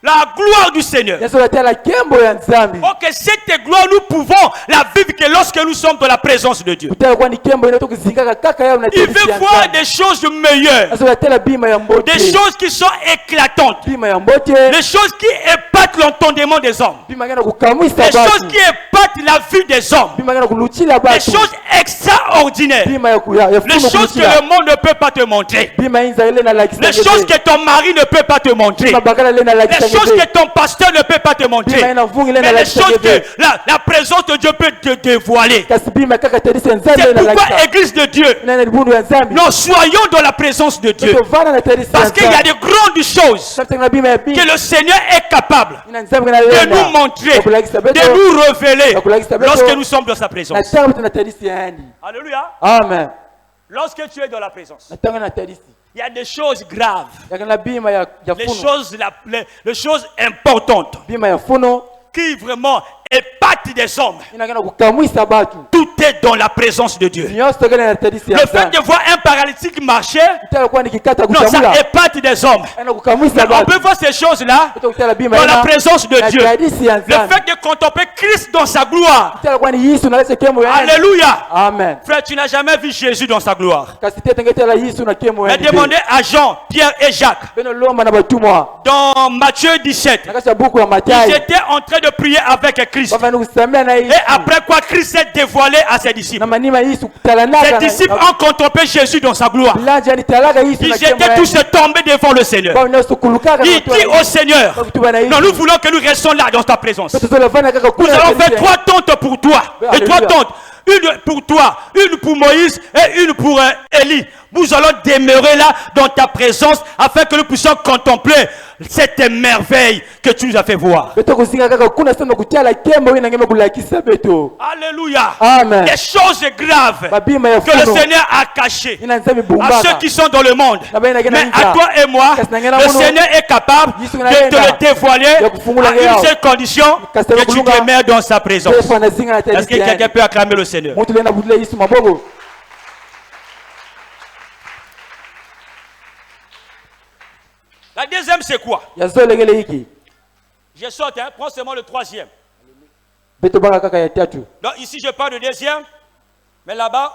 la gloire du Seigneur. Zola tala kembo ya nzambi. Ok, cette gloire, nous pouvons la vivre que lorsque nous sommes dans la présence de Dieu. Kutala kwa ni kembo inato kuzinga kaka ya na Il veut voir des choses meilleures, Zola tala bima ya mbote. des choses qui sont éclatantes, Bima ya mbote. des choses qui épatent l'entendement des hommes, Bima gana kukamwisa des choses batu. qui épatent la vue des hommes, Bima gana kulutila des batu. choses extraordinaires, Bima ya les funo choses que kulutila. le monde ne peut pas te montrer, Bima inza ile na lakisa. les choses que ton mari ne peut pas te montrer, Bima bakala ile na les lakisa. choses que ton pasteur ne peut pas te montrer, Bima ina vungi ile na mais les lakisa. choses que la présence de Dieu peut te dévoiler. Kasi bima kaka tedisa nzambi C'est na pourquoi, lakisa. Église de Dieu, Na libundu ya nzambi. nous soyons dans la présence de Dieu. Tovana na tedisa. Parce qu'il y a de grandes choses Sasa na bima ya bima. que le Seigneur est capable Ina nzambi na de lena. nous montrer, Kulakisa beto. de nous révéler Kulakisa beto. lorsque nous sommes dans sa présence. Na tanga na tedisa yani. Alléluia. Amen. Lorsque tu es dans la présence, Na tanga na tedisa. il y a des choses graves, Yakana bima ya les funo. choses, les choses importantes Bima ya funo. qui vraiment épatent des hommes. Ina gana kukamwisa batu. Tout est dans la présence de Dieu. Nyoso tokana na tedisa Le ya fait nzambi. de voir un paralytique marcher, Tala kwa nikikata non, kutamula. ça épate des hommes. Ina kukamwisa Mais on batu. peut voir ces choses-là Tokutala bima dans la ina. présence de Na Dieu. tedisa ya Le nzambi. fait de contempler Christ dans sa gloire. Tala kwa ni Yesu na lese kemo yani. Alléluia. Amen. Frère, tu n'as jamais vu Jésus dans sa gloire. Kasi tete ngetela Yesu na kemo Mais yani. demandez à Jean, Pierre et Jacques, Beno lomba na batumwa. dans Matthieu 17, Nakasha buku ya ils Mathayo. étaient en train de prier avec Christ. Baba nukusamea na Yesu. Et après quoi, Christ s'est dévoilé à ses disciples. Na manima Yesu talanaka. Ses disciples ont contemplé Jésus dans sa gloire. Bilanja ni talaka Yesu Ils na kemo étaient tous tombés devant le Seigneur. Baba nyoso kulukaka. Il dit au Seigneur, non, nous voulons que nous restions là dans ta présence. Nous allons faire 3 tentes pour toi. Et 3 tentes. Une pour toi, une pour Moïse et une pour Élie. Nous allons demeurer là dans ta présence afin que nous puissions contempler cette merveille que tu nous as fait voir. Alléluia. Amen. Des choses graves que le Seigneur a cachées à ceux qui sont dans le monde. Mais à toi et moi, le Seigneur est capable de te le dévoiler à une seule condition, que tu demeures dans sa présence. Est-ce que quelqu'un peut acclamer le Seigneur? La deuxième, c'est quoi? Je saute, hein? Prends seulement le 3e. Donc ici, je parle de deuxième, mais là-bas,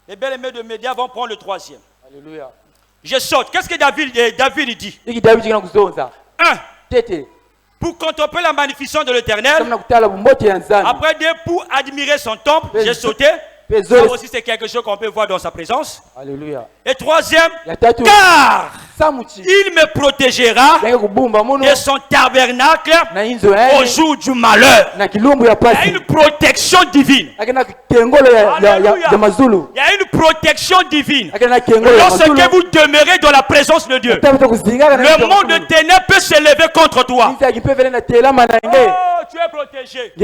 les belles-aimés de médias vont prendre le 3e. Alléluia. Je saute. Qu'est-ce que David dit? 1. Pour contempler la magnificence de l'Éternel. Après 2, pour admirer son temple. J'ai sauté. Ça aussi, c'est quelque chose qu'on peut voir dans sa présence. Alléluia. Et 3e, car il me protégera de son tabernacle au jour du malheur. Il y a une protection divine. Il y a une protection divine. Lorsque vous demeurez dans la présence de Dieu, le monde de ténèbres peut se lever contre toi. Oh, tu es protégé.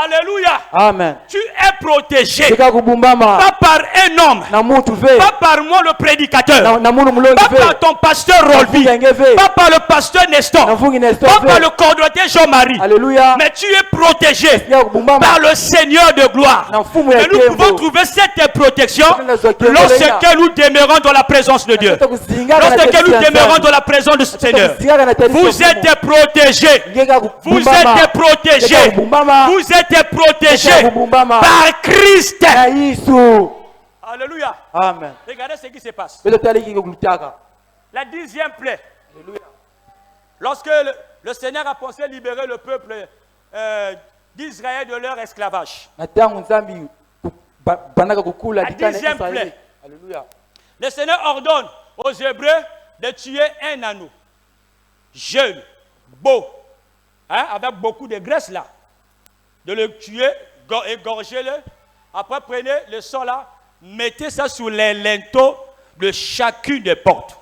Alléluia. Amen. Tu es protégé. Pas par un homme. Pas par moi le prédicateur. Pas par ton pasteur Rolby. Pas par le pasteur Nestor. Pas par le coordonnateur Jean-Marie. Mais tu es protégé par le Seigneur de gloire. Et nous pouvons trouver cette protection lorsque nous demeurons dans la présence de Dieu. Lorsque nous demeurons dans la présence du Seigneur. Vous êtes protégés. Vous êtes protégés. Vous êtes protégés par Christ. Alléluia. Amen. Regardez ce qui se passe. La 10e plaie. Lorsque le Seigneur a pensé libérer le peuple d'Israël de leur esclavage. La 10e plaie. Le Seigneur ordonne aux Hébreux de tuer un anneau, jeune, beau, hein, avec beaucoup de graisse là, de le tuer, égorgez-le, après prenez le sang là, mettez ça sur les linteaux de chacune des portes.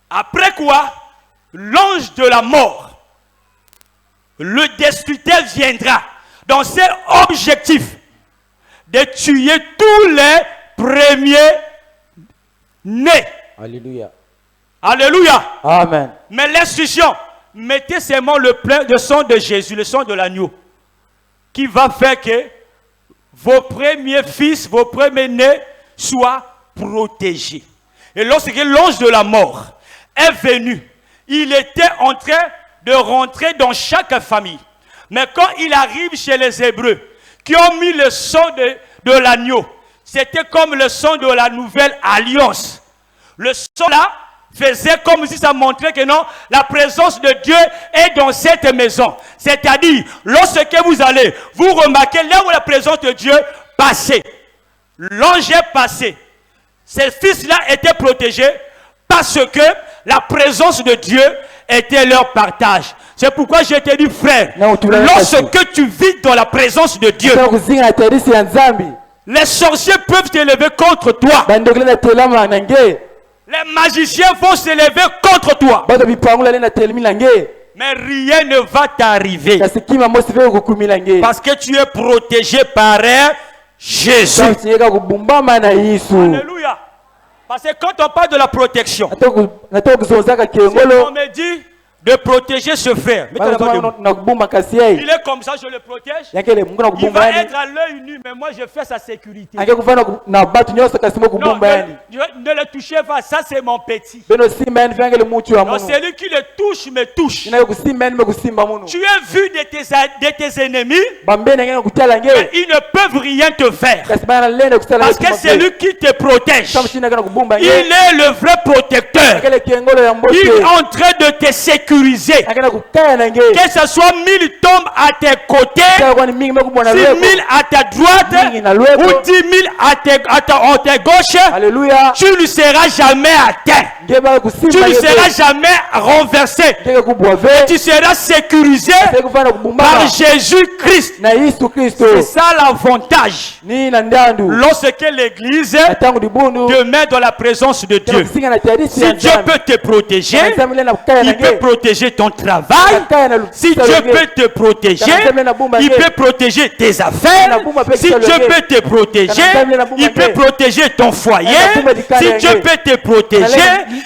Après quoi, l'ange de la mort, le destructeur viendra dans ses objectifs de tuer tous les premiers nés. Alléluia. Alléluia. Amen. Mais l'instruction, mettez seulement le plein de sang de Jésus, le sang de l'agneau, qui va faire que vos premiers fils, vos premiers nés soient protégés. Et lorsque l'ange de la mort est venu, il était en train de rentrer dans chaque famille. Mais quand il arrive chez les Hébreux, qui ont mis le sang de l'agneau, c'était comme le sang de la nouvelle alliance. Le sang là faisait comme si ça montrait que non, la présence de Dieu est dans cette maison. C'est-à-dire, lorsque vous allez, vous remarquez là où la présence de Dieu passait. L'ange est passé. Ces fils-là étaient protégés parce que la présence de Dieu était leur partage. C'est pourquoi je te dis, frère, lorsque tu vis dans la présence de Dieu, les sorciers peuvent t'élever contre toi. Les magiciens vont s'élever contre toi. Mais rien ne va t'arriver. Parce que tu es protégé par Jésus. Alléluia. Parce que quand on parle de la protection, on me dit de protéger ce frère. Il est comme ça, je le protège. Il va être à l'œil nu, mais moi je fais sa sécurité. Non, ne le touchez pas, ça c'est mon petit. Non, c'est lui qui le touche, me touche. Tu es vu de tes ennemis, mais ils ne peuvent rien te faire. Parce que c'est lui qui te protège. Il est le vrai protecteur. Il est en train de te sécuriser. Que ce soit 1000 tombes à tes côtés, 6 000 à ta droite, ou 10 000 à ta gauche, Alléluia. Tu ne seras jamais atteint. Tu ne seras jamais renversé. Et tu seras sécurisé par Jésus-Christ. C'est ça l'avantage. Lorsque l'Église demeure dans la présence de Dieu, si Dieu peut te protéger, il peut protéger ton travail. Si Dieu peut te protéger, il peut protéger tes affaires. Si Dieu peut te protéger, il peut protéger ton foyer. Si Dieu peut te protéger,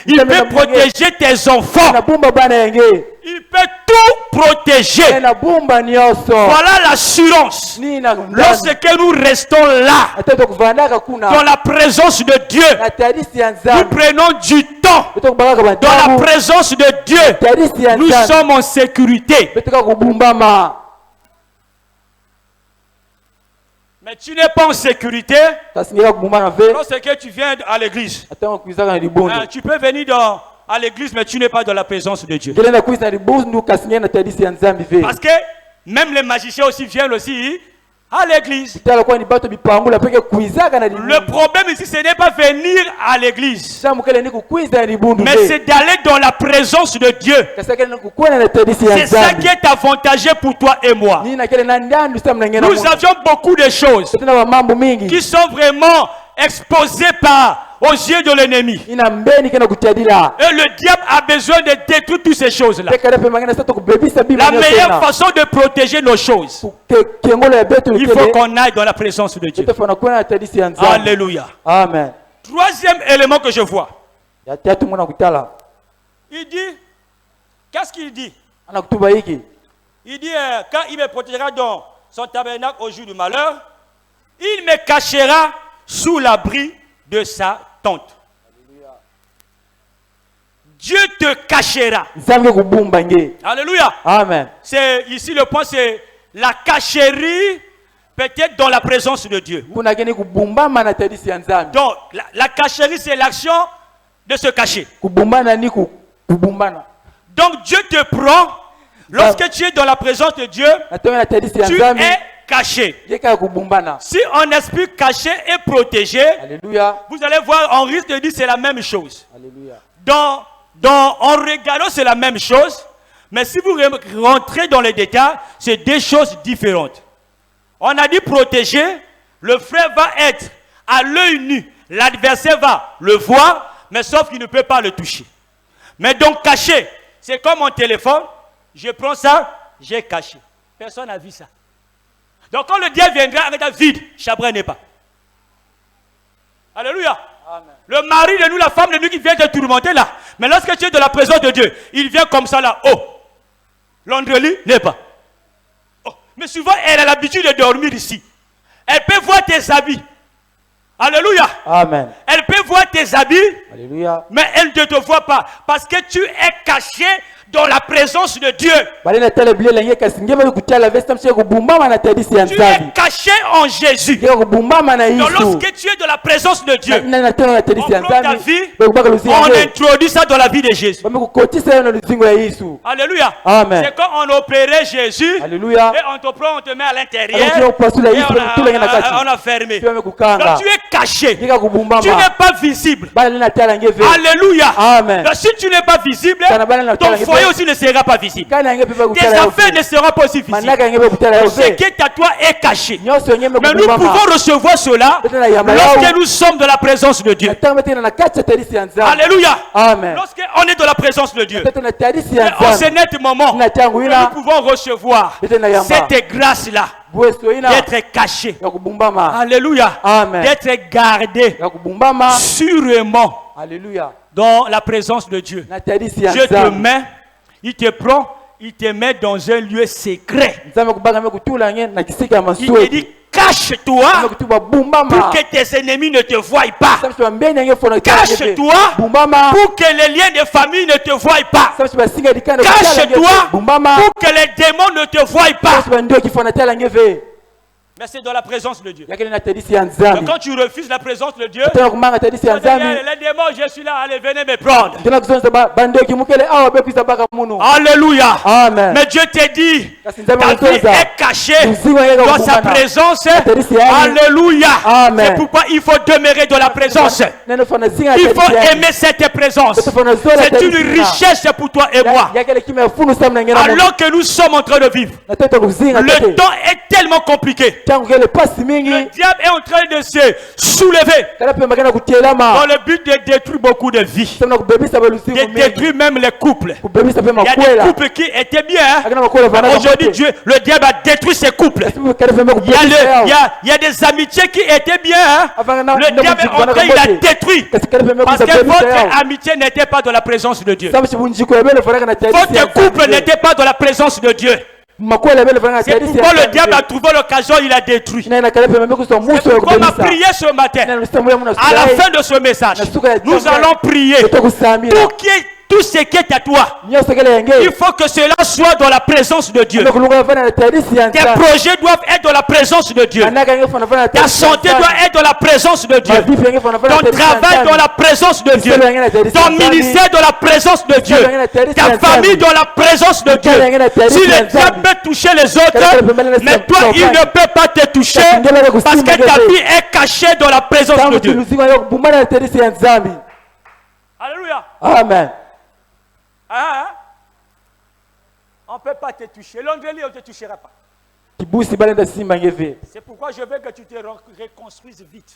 il peut protéger tes enfants. Il peut tout protéger. Voilà l'assurance. Lorsque nous restons là, dans la présence de Dieu, nous prenons du temps. Dans la présence de Dieu, nous sommes en sécurité. Mais tu n'es pas en sécurité lorsque tu viens à l'église. Tu peux venir à l'église, mais tu n'es pas dans la présence de Dieu. Parce que même les magiciens aussi viennent aussi à l'église. Le problème ici, ce n'est pas venir à l'église, mais c'est d'aller dans la présence de Dieu. C'est ça qui est avantageux pour toi et moi. Nous avions beaucoup de choses qui sont vraiment exposées aux yeux de l'ennemi. Et le diable a besoin de détruire toutes ces choses-là. La meilleure façon de protéger nos choses, il faut qu'on aille dans la présence de Dieu. Alléluia. Amen. Troisième élément que je vois. Il dit, qu'est-ce qu'il dit? Il dit, quand il me protégera dans son tabernacle au jour du malheur, il me cachera sous l'abri de sa tente. Dieu te cachera. Alléluia. Amen. C'est ici le point, c'est la cacherie, peut-être dans la présence de Dieu. Donc la cacherie, c'est l'action de se cacher. Donc Dieu te prend. Lorsque tu es dans la présence de Dieu, tu es caché. ye kaka kubumbana. Si on explique caché et protégé, Alléluia. vous allez voir, on risque de dire c'est la même chose. Alléluia. En regardant, c'est la même chose. Mais si vous rentrez dans les détails, c'est deux choses différentes. On a dit protégé, le frère va être à l'œil nu. L'adversaire va le voir, mais sauf qu'il ne peut pas le toucher. Mais donc caché, c'est comme mon téléphone. Je prends ça, j'ai caché. Personne n'a vu ça. Donc quand le diable viendra avec un vide, Chabra n'est pas. Alléluia. Amen. Le mari de nous, la femme de nous qui vient te tourmenter là. Mais lorsque tu es de la présence de Dieu, il vient comme ça là. Oh, l'Andreli n'est pas. Oh. Mais souvent, elle a l'habitude de dormir ici. Elle peut voir tes habits. Alléluia. Amen. Elle peut voir tes habits, Alléluia. mais elle ne te voit pas. Parce que tu es caché dans la présence de Dieu. Bali na tele bile lenye kasinge ba kutala vesta mshe kubumbama na tedisi ya Tu es nzabi. caché en Jésus. Ye kubumbama na Donc Yesu. lorsque tu es de la présence de Dieu, Na tele na tedisi ya on prend ta nzabi. vie, Ba kubaka lusinga. on introduit ça dans la vie de Jésus. Ba mekukotisa yo na lusingo ya Yesu. Alléluia. Amen. C'est quand on opérait Jésus. Alléluia. Et on te prend, on te met à Alors l'intérieur. tu opasula Et Yesu on tule ngena kati. a fermé. Tu mekukanga. Donc tu es caché. Ye kubumbama. Tu n'es pas visible. Bali na tele ngeve. Alléluia. Amen. Donc si tu n'es pas visible, ton foyer aussi ne sera pas visible. Kana ngeve ba Tes kutala yo. affaires ne seront pas aussi visibles. Manaka ngeve kutala yo. Ce qui est à toi est caché. Nyoso ngeme Mais nous kubumbama. pouvons recevoir cela lorsque nous sommes de la présence de Dieu. na kati ya tedisi ya nzabi. Alléluia. Amen. Lorsqu'on est de la présence de Dieu, Tete na tedisi ya en ce nzabi. net moment, Na tangu nous ina pouvons recevoir cette grâce-là bweso ina d'être caché. ya kubumbama. Alléluia. Amen. D'être gardé Ya kubumbama. sûrement Alléluia. dans la présence de Dieu. Na tedisi ya Dieu te nzabi. met, il te prend, il te met dans un lieu secret. Nzambe kubanga mekutula nge na kisika ya Il te maswe. dit, cache-toi Mekutuba pour bumbama. que tes ennemis ne te voient pas. Samshi bambeni nge fona Cache-toi bumbama. pour que les liens de famille ne te voient pas. Samshi basinga dikana Cache-toi bumbama. pour que les démons ne te voient pas. Samshi bandio kifona tala ngeve. Mais c'est dans la présence de Dieu. Yakini na tedisi ya Donc nzambi. quand tu refuses la présence de Dieu, Tena kumanga tedisi ya tu dis, nzambi. les démons, je suis là, allez, venez me prendre. Tena kuzonza bandio kimukele awa bepisa baka munu. Alléluia. Amen. Mais Dieu te dit, Kasi nzambe ta vie anatoza. est cachée Usiku yeye dans sa kubumbana. présence. Tedisi yani. Alléluia. Amen. C'est pourquoi il faut demeurer dans la présence. Neno fona zinga Il tedisi faut yani. aimer cette présence. C'est C'est une richesse pour toi et moi. Yakele kime funu samna ngena munu. Alors que nous sommes en train de vivre, Na tete kuzinga le tete. temps est tellement compliqué. Tangu kele pasi Le mingi. diable est en train de se soulever Kala pe magana dans kutielama. le but de détruire beaucoup de vies, Samna kubebisa balusingo de mingi. détruire même les couples. Kubebisa pe Il y a des makwela. couples qui étaient bien. Hein? Akana makwela vana. Aujourd'hui, Dieu, le diable a détruit ces couples. Il y a des amitiés qui étaient bien. Hein? Le diable est en train, il a détruit. Parce que votre amitié n'était pas dans la présence de Dieu. Votre couple n'était pas dans la présence de Dieu. C'est pourquoi le diable a trouvé l'occasion, il a détruit. C'est pourquoi on a prié ce matin. À la fin de ce message, nous allons prier. Tout ce qui est à toi, il faut que cela soit dans la présence de Dieu. Tes projets doivent être dans la présence de Dieu. Ta santé doit être dans la présence de Dieu. Ton travail dans la présence de Dieu. Ton ministère dans la présence de Dieu. Ta famille dans la présence de Dieu. Si le diable peut toucher les autres, mais toi il ne peut pas te toucher parce que ta vie est cachée dans la présence de Dieu. Alléluia. Amen. Hein? On ne peut pas te toucher. L'ongélie, on ne te touchera pas. C'est pourquoi je veux que tu te reconstruises vite.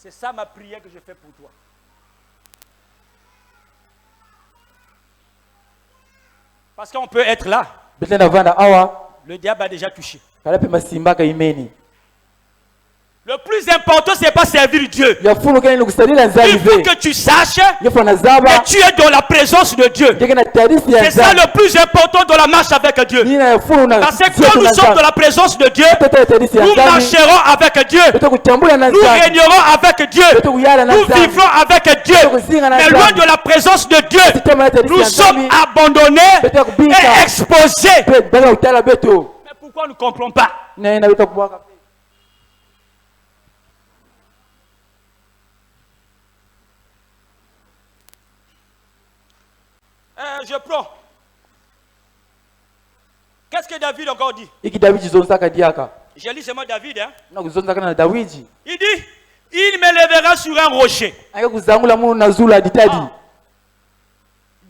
C'est ça ma prière que je fais pour toi. Parce qu'on peut être là. Le diable a déjà touché. Le plus important, ce n'est pas servir Dieu. Il faut que tu saches que tu es dans la présence de Dieu. C'est ça le plus important dans la marche avec Dieu. Parce que quand nous sommes dans la présence de Dieu, nous marcherons avec Dieu. Nous régnerons avec Dieu. Nous vivrons avec Dieu. Mais loin de la présence de Dieu, nous sommes abandonnés et exposés. Mais pourquoi nous ne comprenons pas? Je prends. Qu'est-ce que David encore dit? iki Davidi zonzaka diaka Je lis seulement David. Hein? na kuzonzaka na Davidi Il dit, il me lèvera sur un rocher. ake kuzangula munhu na zulu aditadi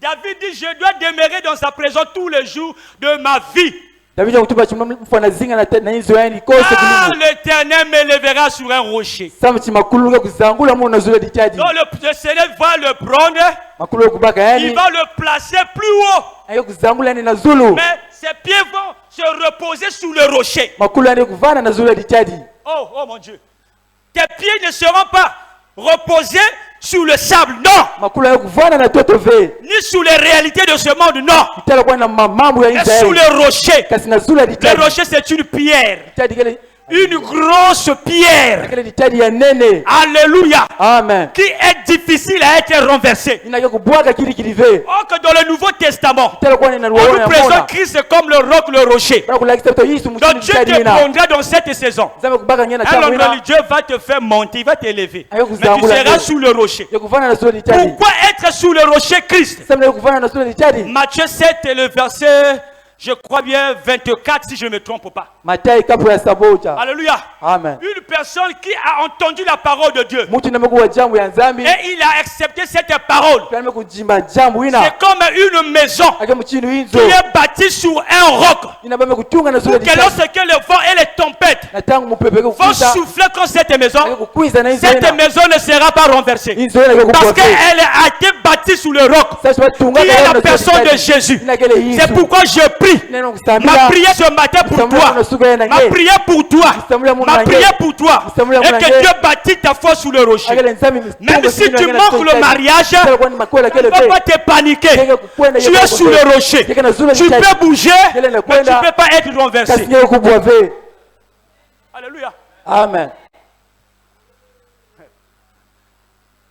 David dit, je dois demeurer dans sa présence tous les jours de ma vie. Davidi akutuba chimwe mfana zinga na inzo yani kose Ah, kulimu l'Éternel me lèvera sur un rocher. samu chimakulu ke kuzangula munhu na zulu aditadi Donc le Seigneur va le prendre, makulu kubaka il yani va le placer plus haut. ake kuzangula yani na zulu Mais ses pieds vont se reposer sous le rocher. makulu yani kuvana na zulu aditadi Oh, oh mon Dieu. Tes pieds ne seront pas reposés sur le sable, non. makulu yani kuvana na toto ve Ni sous les réalités de ce monde, non. itala kwa na mambo ya Mais sous Israeli le rocher. kasi na zulu Le aditadi rocher, c'est une pierre. aditadi kele Une grosse pierre. kele aditadi ya nene Alléluia. amen Qui est difficile à être renversée. inake kubwaga kili kilive Or que dans le Nouveau Testament, itala kwa na on ruona nous ya présente mona Christ comme le roc, le rocher. bana kulakisa to Yesu Donc mchini Dieu aditadi te ina prendra dans cette saison. zame kubaka ngena Un tamu homme ina Dieu va te faire monter, il va t'élever. Ayo Mais tu kuzangula seras mbele. sous le rocher. ya kuvana na zulu aditadi Pourquoi être sous le rocher Christ? samle kuvana na zulu aditadi Matthieu 7 et le verset, je crois bien 24 si je ne me trompe pas. Matai kapu ya sabocha Alléluia. amen Une personne qui a entendu la parole de Dieu mutu namekuwa jambo ya nzambi et il a accepté cette parole. kana kujimba jambo ina C'est comme une maison ake mchini inzo qui est bâtie sur un roc. ina bame kutunga na zulu Pour que aditadi lorsque le vent et les tempêtes na tangu mupepe vont kufuta souffler contre cette maison, ake kukwiza na inzo cette ina maison ne sera pas renversée. inzo ina ke Parce kubwa qu'elle a été bâtie sur le roc. sasa batunga Qui est la personne de Jésus. ina kele inzo C'est pourquoi je prie. neno Ma kusambila prière ce matin pour toi. Ma prière pour toi. Ma prière pour toi. Et que Dieu bâtit ta foi sous le rocher. akele nzambi Même si tu manques le mariage, ne faut pas te paniquer. Tu es sous le rocher. Tu peux bouger, mais tu ne peux pas être renversé. kasinye kubwa ve Alléluia. amen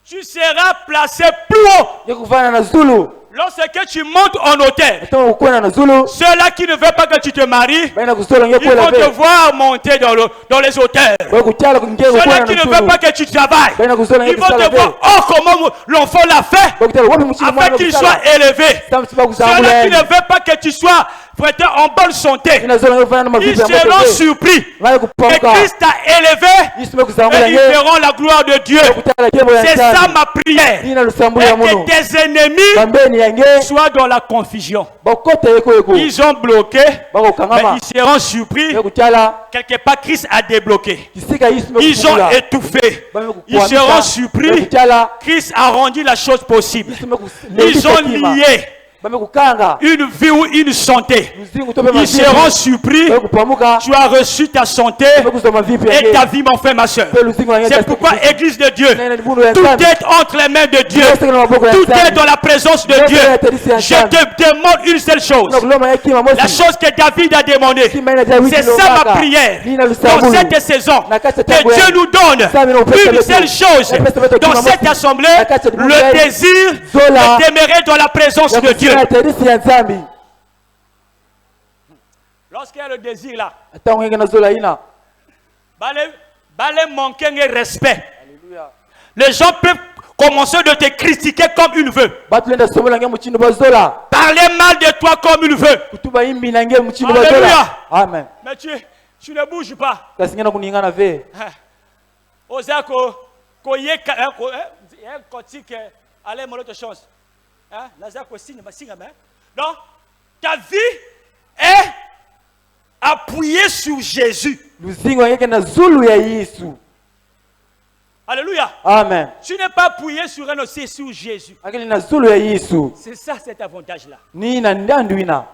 Tu seras placé plus haut. ya kuvana na zulu Lorsque tu montes en hauteur, tama kukwena na zulu ceux-là qui ne veulent pas que tu te maries, baina kusola nge ils vont kwela te ve voir monter dans les hauteurs. ba kuchala kunge Ceux-là kukwena qui na ne veulent zulu pas que tu travailles, baina kusola ils nge vont te kusala voir, ve oh comment l'enfant l'a fait, ba kutala wapi mchini afin mwana qu'il kusala soit élevé. samsi ba Ceux-là kusangula qui ne veulent pas que tu sois vraiment en bonne santé, ina zola nge kufana na ils mavipi ya seront moto surpris ngale que kupamka Christ t'a élevé Yesu me et kusangula ils nge verront la gloire de Dieu. kutala kebo ya C'est ça nzambi ma prière. ina lusambula ya Et muno que tes ennemis bambeni yange soient dans la confusion. bakota yeko yeko Ils ont bloqué, mais bakokangama ils seront surpris. ya kutala Quelque part, Christ a débloqué. kisika Yesu me Ils ont kusangula étouffé. bame Ils seront kukwamika ya surpris. kutala Christ a rendu la chose possible. Yesu me Ils ont lié bame kukanga une vie ou une santé. luzingu tope Ils seront surpris. bame kupamuka Tu as reçu ta santé bame kusoma vipi et yange ta vie, mon frère, ma soeur. pe luzingu yange C'est pourquoi, Église de Dieu, nene bunu ya tout nzambi est entre les mains de Dieu. yote kana maboko ya Tout est nzambi dans la présence de Dieu. Je te demande une seule chose. na kuloma hekima La mosi chose que David a demandé. hekima ina David C'est ça ma prière. Dans cette saison, que Dieu nous donne une seule chose. Dans cette assemblée, le désir de demeurer dans la présence de Dieu. ya nzambi Lorsqu'il y a le désir là, atango ngena zola ina balé manquer de respect. Les gens peuvent commencer de te critiquer comme ils veulent. batu lenda somola nge muchindo bazola Parler mal de toi comme ils veulent. kutuba imbi na nge muchindo Alléluia. bazola amen Mais tu ne bouges pas. kasi ngena kuningana ve Osa ko ye kotique allez mon autre chance. Hein? Lazare ko signe mais non, ta vie est appuyée sur Jésus. luzingo yake na zulu ya Yesu Alléluia. amen Tu n'es pas appuyé sur un aussi sur Jésus. akili na zulu ya Yesu C'est ça cet avantage là. ni na ndandu ina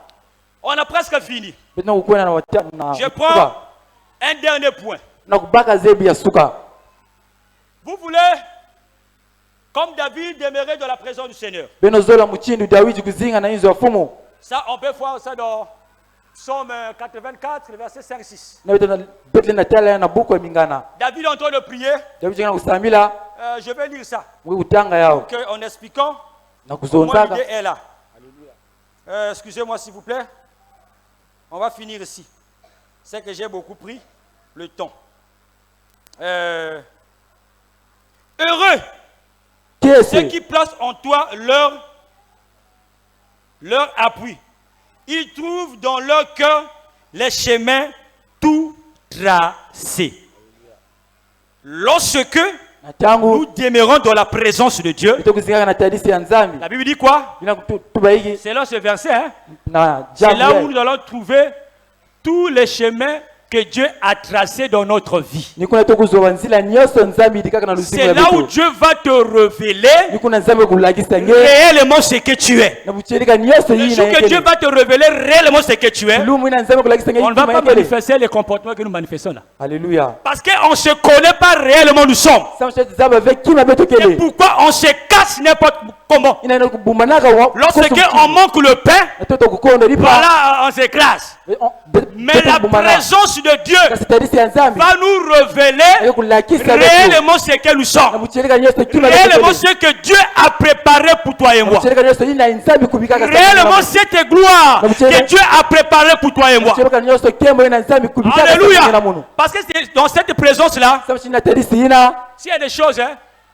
On a presque fini. betna kukwena na wata na Je prends un dernier point. na kubaka zebi ya suka Vous voulez, comme David, demeurer dans la présence du Seigneur. beno zola muchindu Dawidi kuzinga na inzo ya fumu Ça, on peut voir ça dans Psaume 84, le verset 5-6. na betna betle na tala na buku ya mingana David est en train de prier. Dawidi ngana kusambila Je vais lire ça. mwe kutanga yao En expliquant, na au moins kuzonzaka l'idée est là. Excusez-moi s'il vous plaît. On va finir ici. C'est que j'ai beaucoup pris le temps. Heureux ceux qui placent en toi leur appui. Ils trouvent dans leur cœur les chemins tout tracés. Lorsque nous demeurons dans la présence de Dieu, la Bible dit quoi? C'est là ce verset, hein? C'est là où nous allons trouver tous les chemins que Dieu a tracés dans notre vie. C'est là où Dieu va te révéler réellement ce que tu es. Le jour que Dieu va te révéler réellement ce que tu es, on ne va pas manifester les comportements que nous manifestons là. Alléluia. Parce qu'on ne se connaît pas réellement nous sommes. Et pourquoi on se casse n'importe comment? Lorsqu'on manque le pain, voilà, on s'écrase. Mais la présence de Dieu va nous révéler réellement ce que nous sommes. Réellement ce que Dieu a préparé pour toi et moi. Réellement cette gloire que Dieu a préparée pour toi et moi. Alléluia. Parce que c'est dans cette présence-là, s'il y a des choses, hein,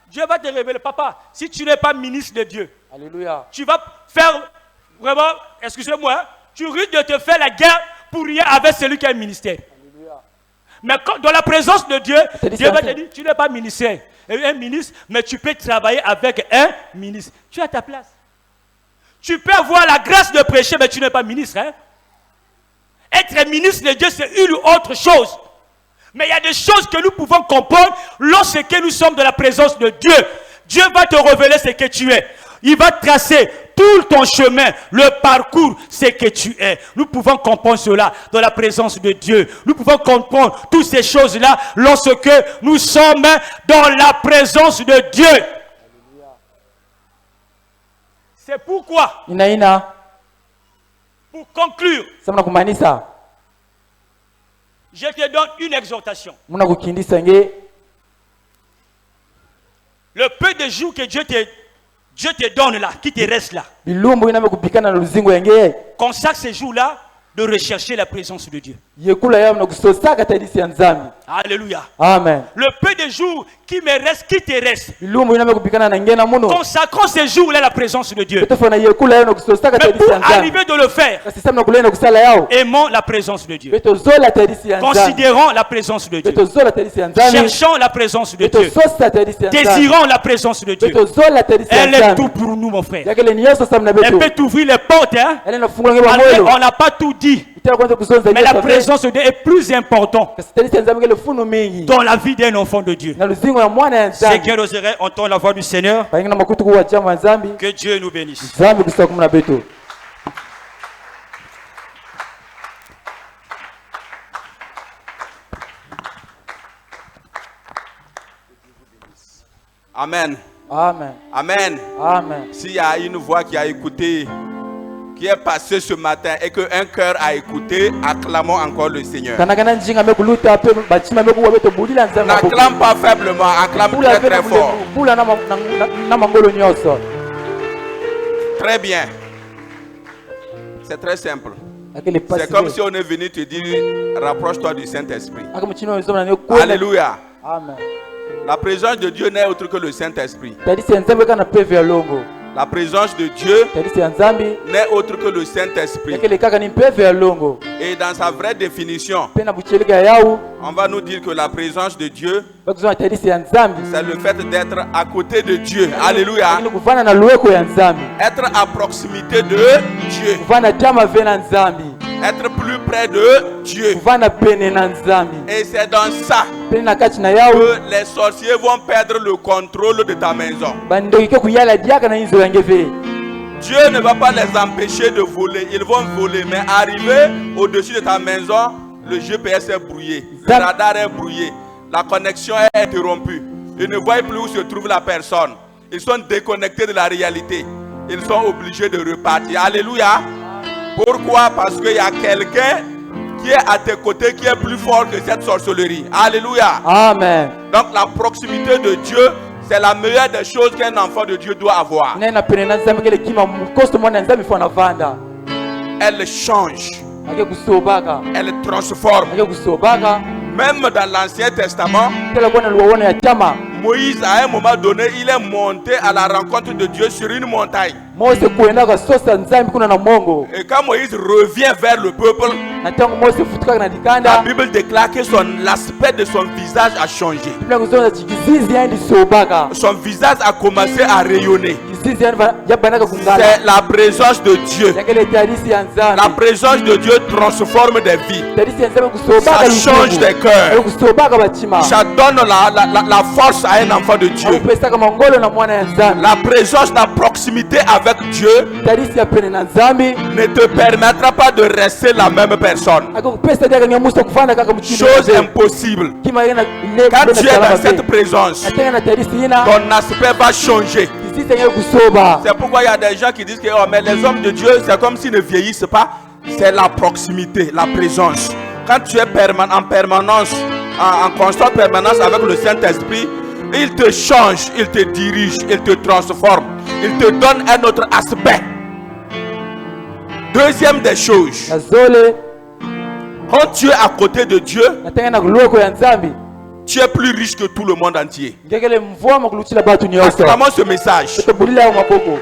Dieu va te révéler. Papa, si tu n'es pas ministre de Dieu, Alléluia. Tu vas faire vraiment, excusez-moi, hein, tu risques de te faire la guerre pour rien avec celui qui a un ministère. Alléluia. Mais quand, dans la présence de Dieu, Dieu va te dire, tu n'es pas ministère, un ministre, mais tu peux travailler avec un ministre. Tu es à ta place. Tu peux avoir la grâce de prêcher, mais tu n'es pas ministre. Hein? Être ministre de Dieu, c'est une autre chose. Mais il y a des choses que nous pouvons comprendre lorsque nous sommes dans la présence de Dieu. Dieu va te révéler ce que tu es. Il va tracer tout ton chemin, le parcours, ce que tu es. Nous pouvons comprendre cela dans la présence de Dieu. Nous pouvons comprendre toutes ces choses-là lorsque nous sommes dans la présence de Dieu. C'est pourquoi, pour conclure, je te donne une exhortation. Le peu de jours que Dieu te donne là, qui te reste là, consacre ces jours-là de rechercher la présence de Dieu. Alléluia. Amen. Le peu de jours qui me reste, qui te reste, consacrons ces jours-là à la présence de Dieu. Mais pour arriver de le faire, aimons la présence de Dieu. Considérons la présence de Dieu. Cherchons la présence de Dieu. Désirons la présence de Dieu. Elle est tout pour nous, mon frère. Elle peut t'ouvrir les portes. Hein? On n'a pas tout dit. Mais la présence de Dieu est plus importante dans la vie d'un enfant de Dieu. C'est que nous entendons la voix du Seigneur. Que Dieu nous bénisse. Amen. Amen. Amen. Amen. S'il y a une voix qui a écouté, qui est passée ce matin et qu'un cœur a écouté, acclamons encore le Seigneur. N'acclame pas faiblement, acclame très très fort. Très bien. C'est très simple. C'est comme si on est venu te dire, rapproche-toi du Saint-Esprit. Alléluia. Amen. La présence de Dieu n'est autre que le Saint-Esprit. La présence de Dieu n'est autre que le Saint-Esprit. Et dans sa vraie définition, on va nous dire que la présence de Dieu, c'est le fait d'être à côté de Dieu. Alléluia. Être à proximité de Dieu. Être plus près de Dieu. Et c'est dans ça que les sorciers vont perdre le contrôle de ta maison. Dieu ne va pas les empêcher de voler. Ils vont voler, mais arriver au-dessus de ta maison, le GPS est brouillé, le radar est brouillé, la connexion est interrompue. Ils ne voient plus où se trouve la personne. Ils sont déconnectés de la réalité. Ils sont obligés de repartir. Alléluia. Pourquoi? Parce qu'il y a quelqu'un qui est à tes côtés qui est plus fort que cette sorcellerie. Alléluia. Amen. Donc la proximité de Dieu, c'est la meilleure des choses qu'un enfant de Dieu doit avoir. Elle change. Elle transforme. Même dans l'Ancien Testament, Moïse, à un moment donné, il est monté à la rencontre de Dieu sur une montagne. Mose kuenda kasosa nzambi kuna na mongo. Et quand Moïse revient vers le peuple, Na tangu Mose futuka na la dikanda. Bible déclare que l'aspect de son visage a changé. Biblia kuzona chikizizi yani sobaka. Son visage a commencé à rayonner. Kizizi yani yabanaka kungala. C'est la présence de Dieu. Yakele tarisi ya nzambi. La présence de Dieu transforme des vies. Tarisi ya nzambi kusobaka Ça lusungu. change des cœurs. Kusobaka bachima. Ça donne la force à un enfant de Dieu. Kupesa mongolo na mwana ya nzambi. La présence, la proximité avec Dieu Tarisi ya pene na nzambi. ne te permettra pas de rester la même personne. Akakupesa dia kanya musta kufanya kaka mchini. Chose impossible. Kima yana Quand tu es dans cette présence, Atenga na tarisi ina. ton aspect va changer. Kizizi ya kusoba. C'est pourquoi il y a des gens qui disent que oh, mais les hommes de Dieu, c'est comme s'ils ne vieillissent pas. C'est la proximité, la présence. Quand tu es en permanence, en constante permanence avec le Saint-Esprit, il te change, il te dirige, il te transforme, il te donne un autre aspect. Deuxième des choses, Azole. quand tu es à côté de Dieu, Natenga na kuloko ya nzambi. tu es plus riche que tout le monde entier. Ngekele mvua mkuluchila batu nyoso. Acclamons ce message. Tobulila maboko.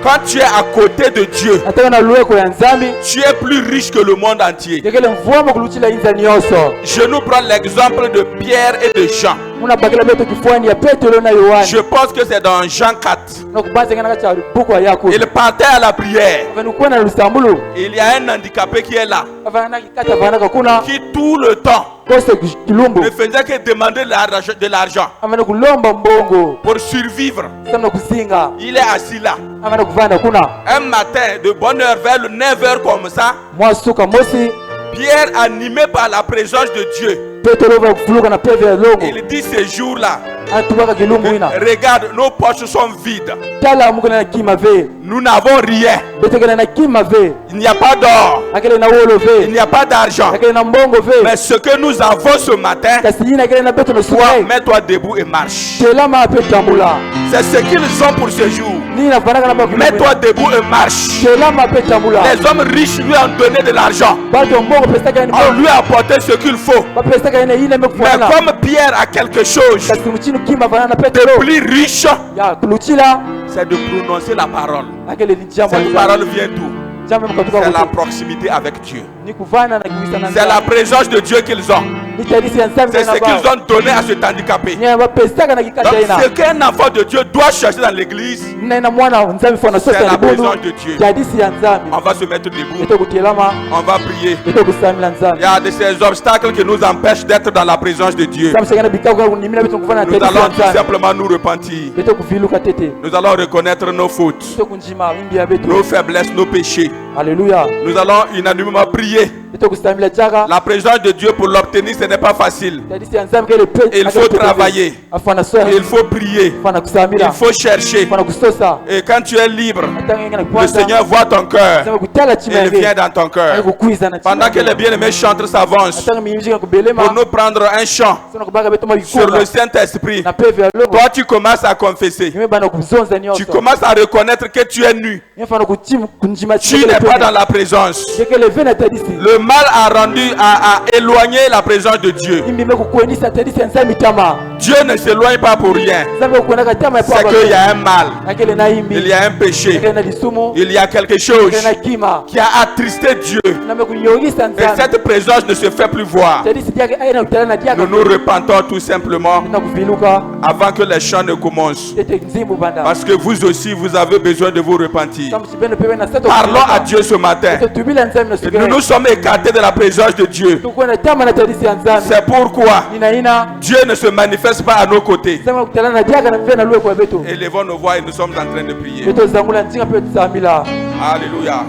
Quand tu es à côté de Dieu, Natenga na lueko ya nzambi. tu es plus riche que le monde entier. Ngekele mvua mkuluchila inza nyoso. Je nous prends l'exemple de Pierre et de Jean. Muna bakela beto kifuani ya Petro na Yohana. Je pense que c'est dans Jean 4. Nokubanza ngana cha buku ya Yakobo. Il partait à la prière. Avanu na lusambulu. Il y a un handicapé qui est là, Avana kikata vana kakuna. qui tout le temps Kose kilumbu. ne faisait que demander de l'argent Avana kulomba mbongo. pour survivre. Samna kusinga. Il est assis là. Avana kuvanda kuna. Un matin, de bonne heure, vers le 9h comme ça, Mwasuka mosi. Pierre, animé par la présence de Dieu, Petro va kufuluka na peve ya longo. il dit ce jour-là, Atubaka kilumbu ina. regarde, nos poches sont vides. Tala mukana na kima ve. Nous n'avons rien. Betekele na kima ve. Il n'y a pas d'or. Akele na wolo Il ve. n'y a pas d'argent. Akele na mbongo ve. Mais ce que nous avons ce matin, Kasi yina akele na beto no toi, sukai. mets-toi debout et marche. Tela ma pe tambula. C'est ce qu'ils ont pour ce jour. Ni na vanaka na ba kilumbu. Mets-toi debout et marche. Tela ma pe tambula. Les hommes riches lui ont donné de l'argent. Bato mbongo pesa kani On mbongo. lui a apporté ce qu'il faut. Ba pesa kani yina Mais mekufana. comme Pierre a quelque chose Kasi mchinu kima vana na de Petro. plus riche, Ya kuluchila. c'est de prononcer la parole. Akele ni jambo. Cette parole vient d'où? Jambo mkatuka C'est la wote. proximité avec Dieu. Ni kuvana na kuisa na. C'est la présence de Dieu qu'ils ont. Ni tarisi ya nzambi C'est na ce ba. qu'ils ont donné à cet handicapé. Ni ba pesa kana kikata Donc, ina. ce qu'un enfant de Dieu doit chercher dans l'église, Na ina mwana nzambi fona c'est sosa la libundu. présence de Dieu. Jadisi ya nzambi. On va se mettre debout. Beto kutelama. On va prier. Beto kusamila Il nzambi. y a de ces obstacles qui nous empêchent d'être dans la présence de Dieu. Samsa kana bikao kwa kunimina beto kuvana na Nous tarisi ya allons tout nzambi. simplement nous repentir. Beto kuviluka tete. Nous allons reconnaître nos fautes, Beto kunjima wimbi ya beto. nos faiblesses, nos péchés. Haleluya. Nous allons unanimement prier. Beto kusamila jaga. La présence de Dieu pour l'obtenir, ce n'est pas facile. Tarisi ya nzambi kele pe. Il faut travailler. Afana soya. Il faut prier. Afana kusamila. Il faut chercher. Afana kusosa. Et quand tu es libre, Atanga ngana le kwanza. Seigneur voit ton cœur. Sema kutala chima Il vient yake. dans ton cœur. Kukuiza na chima. Pendant que les bien-aimés chantres s'avancent, Atanga miyimji kana kubelema. pour nous prendre un chant Sema kubaka beto sur mabikuma. le Saint-Esprit, Na peve ya longo. toi tu commences à confesser. Yime bana kuzonza nyoso. Tu commences à reconnaître que tu es nu. Yefana kuchimu kunjima Tu n'es pas dans la présence. Yekele vena tarisi. Le mal a rendu, a éloigné la présence de Dieu. Imbi meku kuenisa tarisi ya nzambi tama. Dieu ne s'éloigne pas pour rien. Nzambi kuenaka tama ya C'est qu'il y a un mal, Akele na imbi. il y a un péché, Akele na lisumu. il y a quelque chose Akele na kima. qui a attristé Dieu. Na meku nyongisa Et nzambi. cette présence ne se fait plus voir. Tarisi diake aina utala na diaka. Nous nous repentons tout simplement Na kuviluka. avant que les chants ne commencent. Tete nzimbu banda. Parce que vous aussi, vous avez besoin de vous repentir. Samu chibene pepe na sato. Parlons à Dieu ce matin. Tubila nzambi na Et sugere. nous nous sommes écartés de la présence de Dieu. Tukwena tama na tarisi ya nzambi. C'est pourquoi Ina. Dieu ne se manifeste pas à nos côtés. Sema kutala na diaka na vena luwe kwa beto. Élevons nos voix et nous sommes en train de prier. Beto zangula njinga pe tsamila. Alléluia.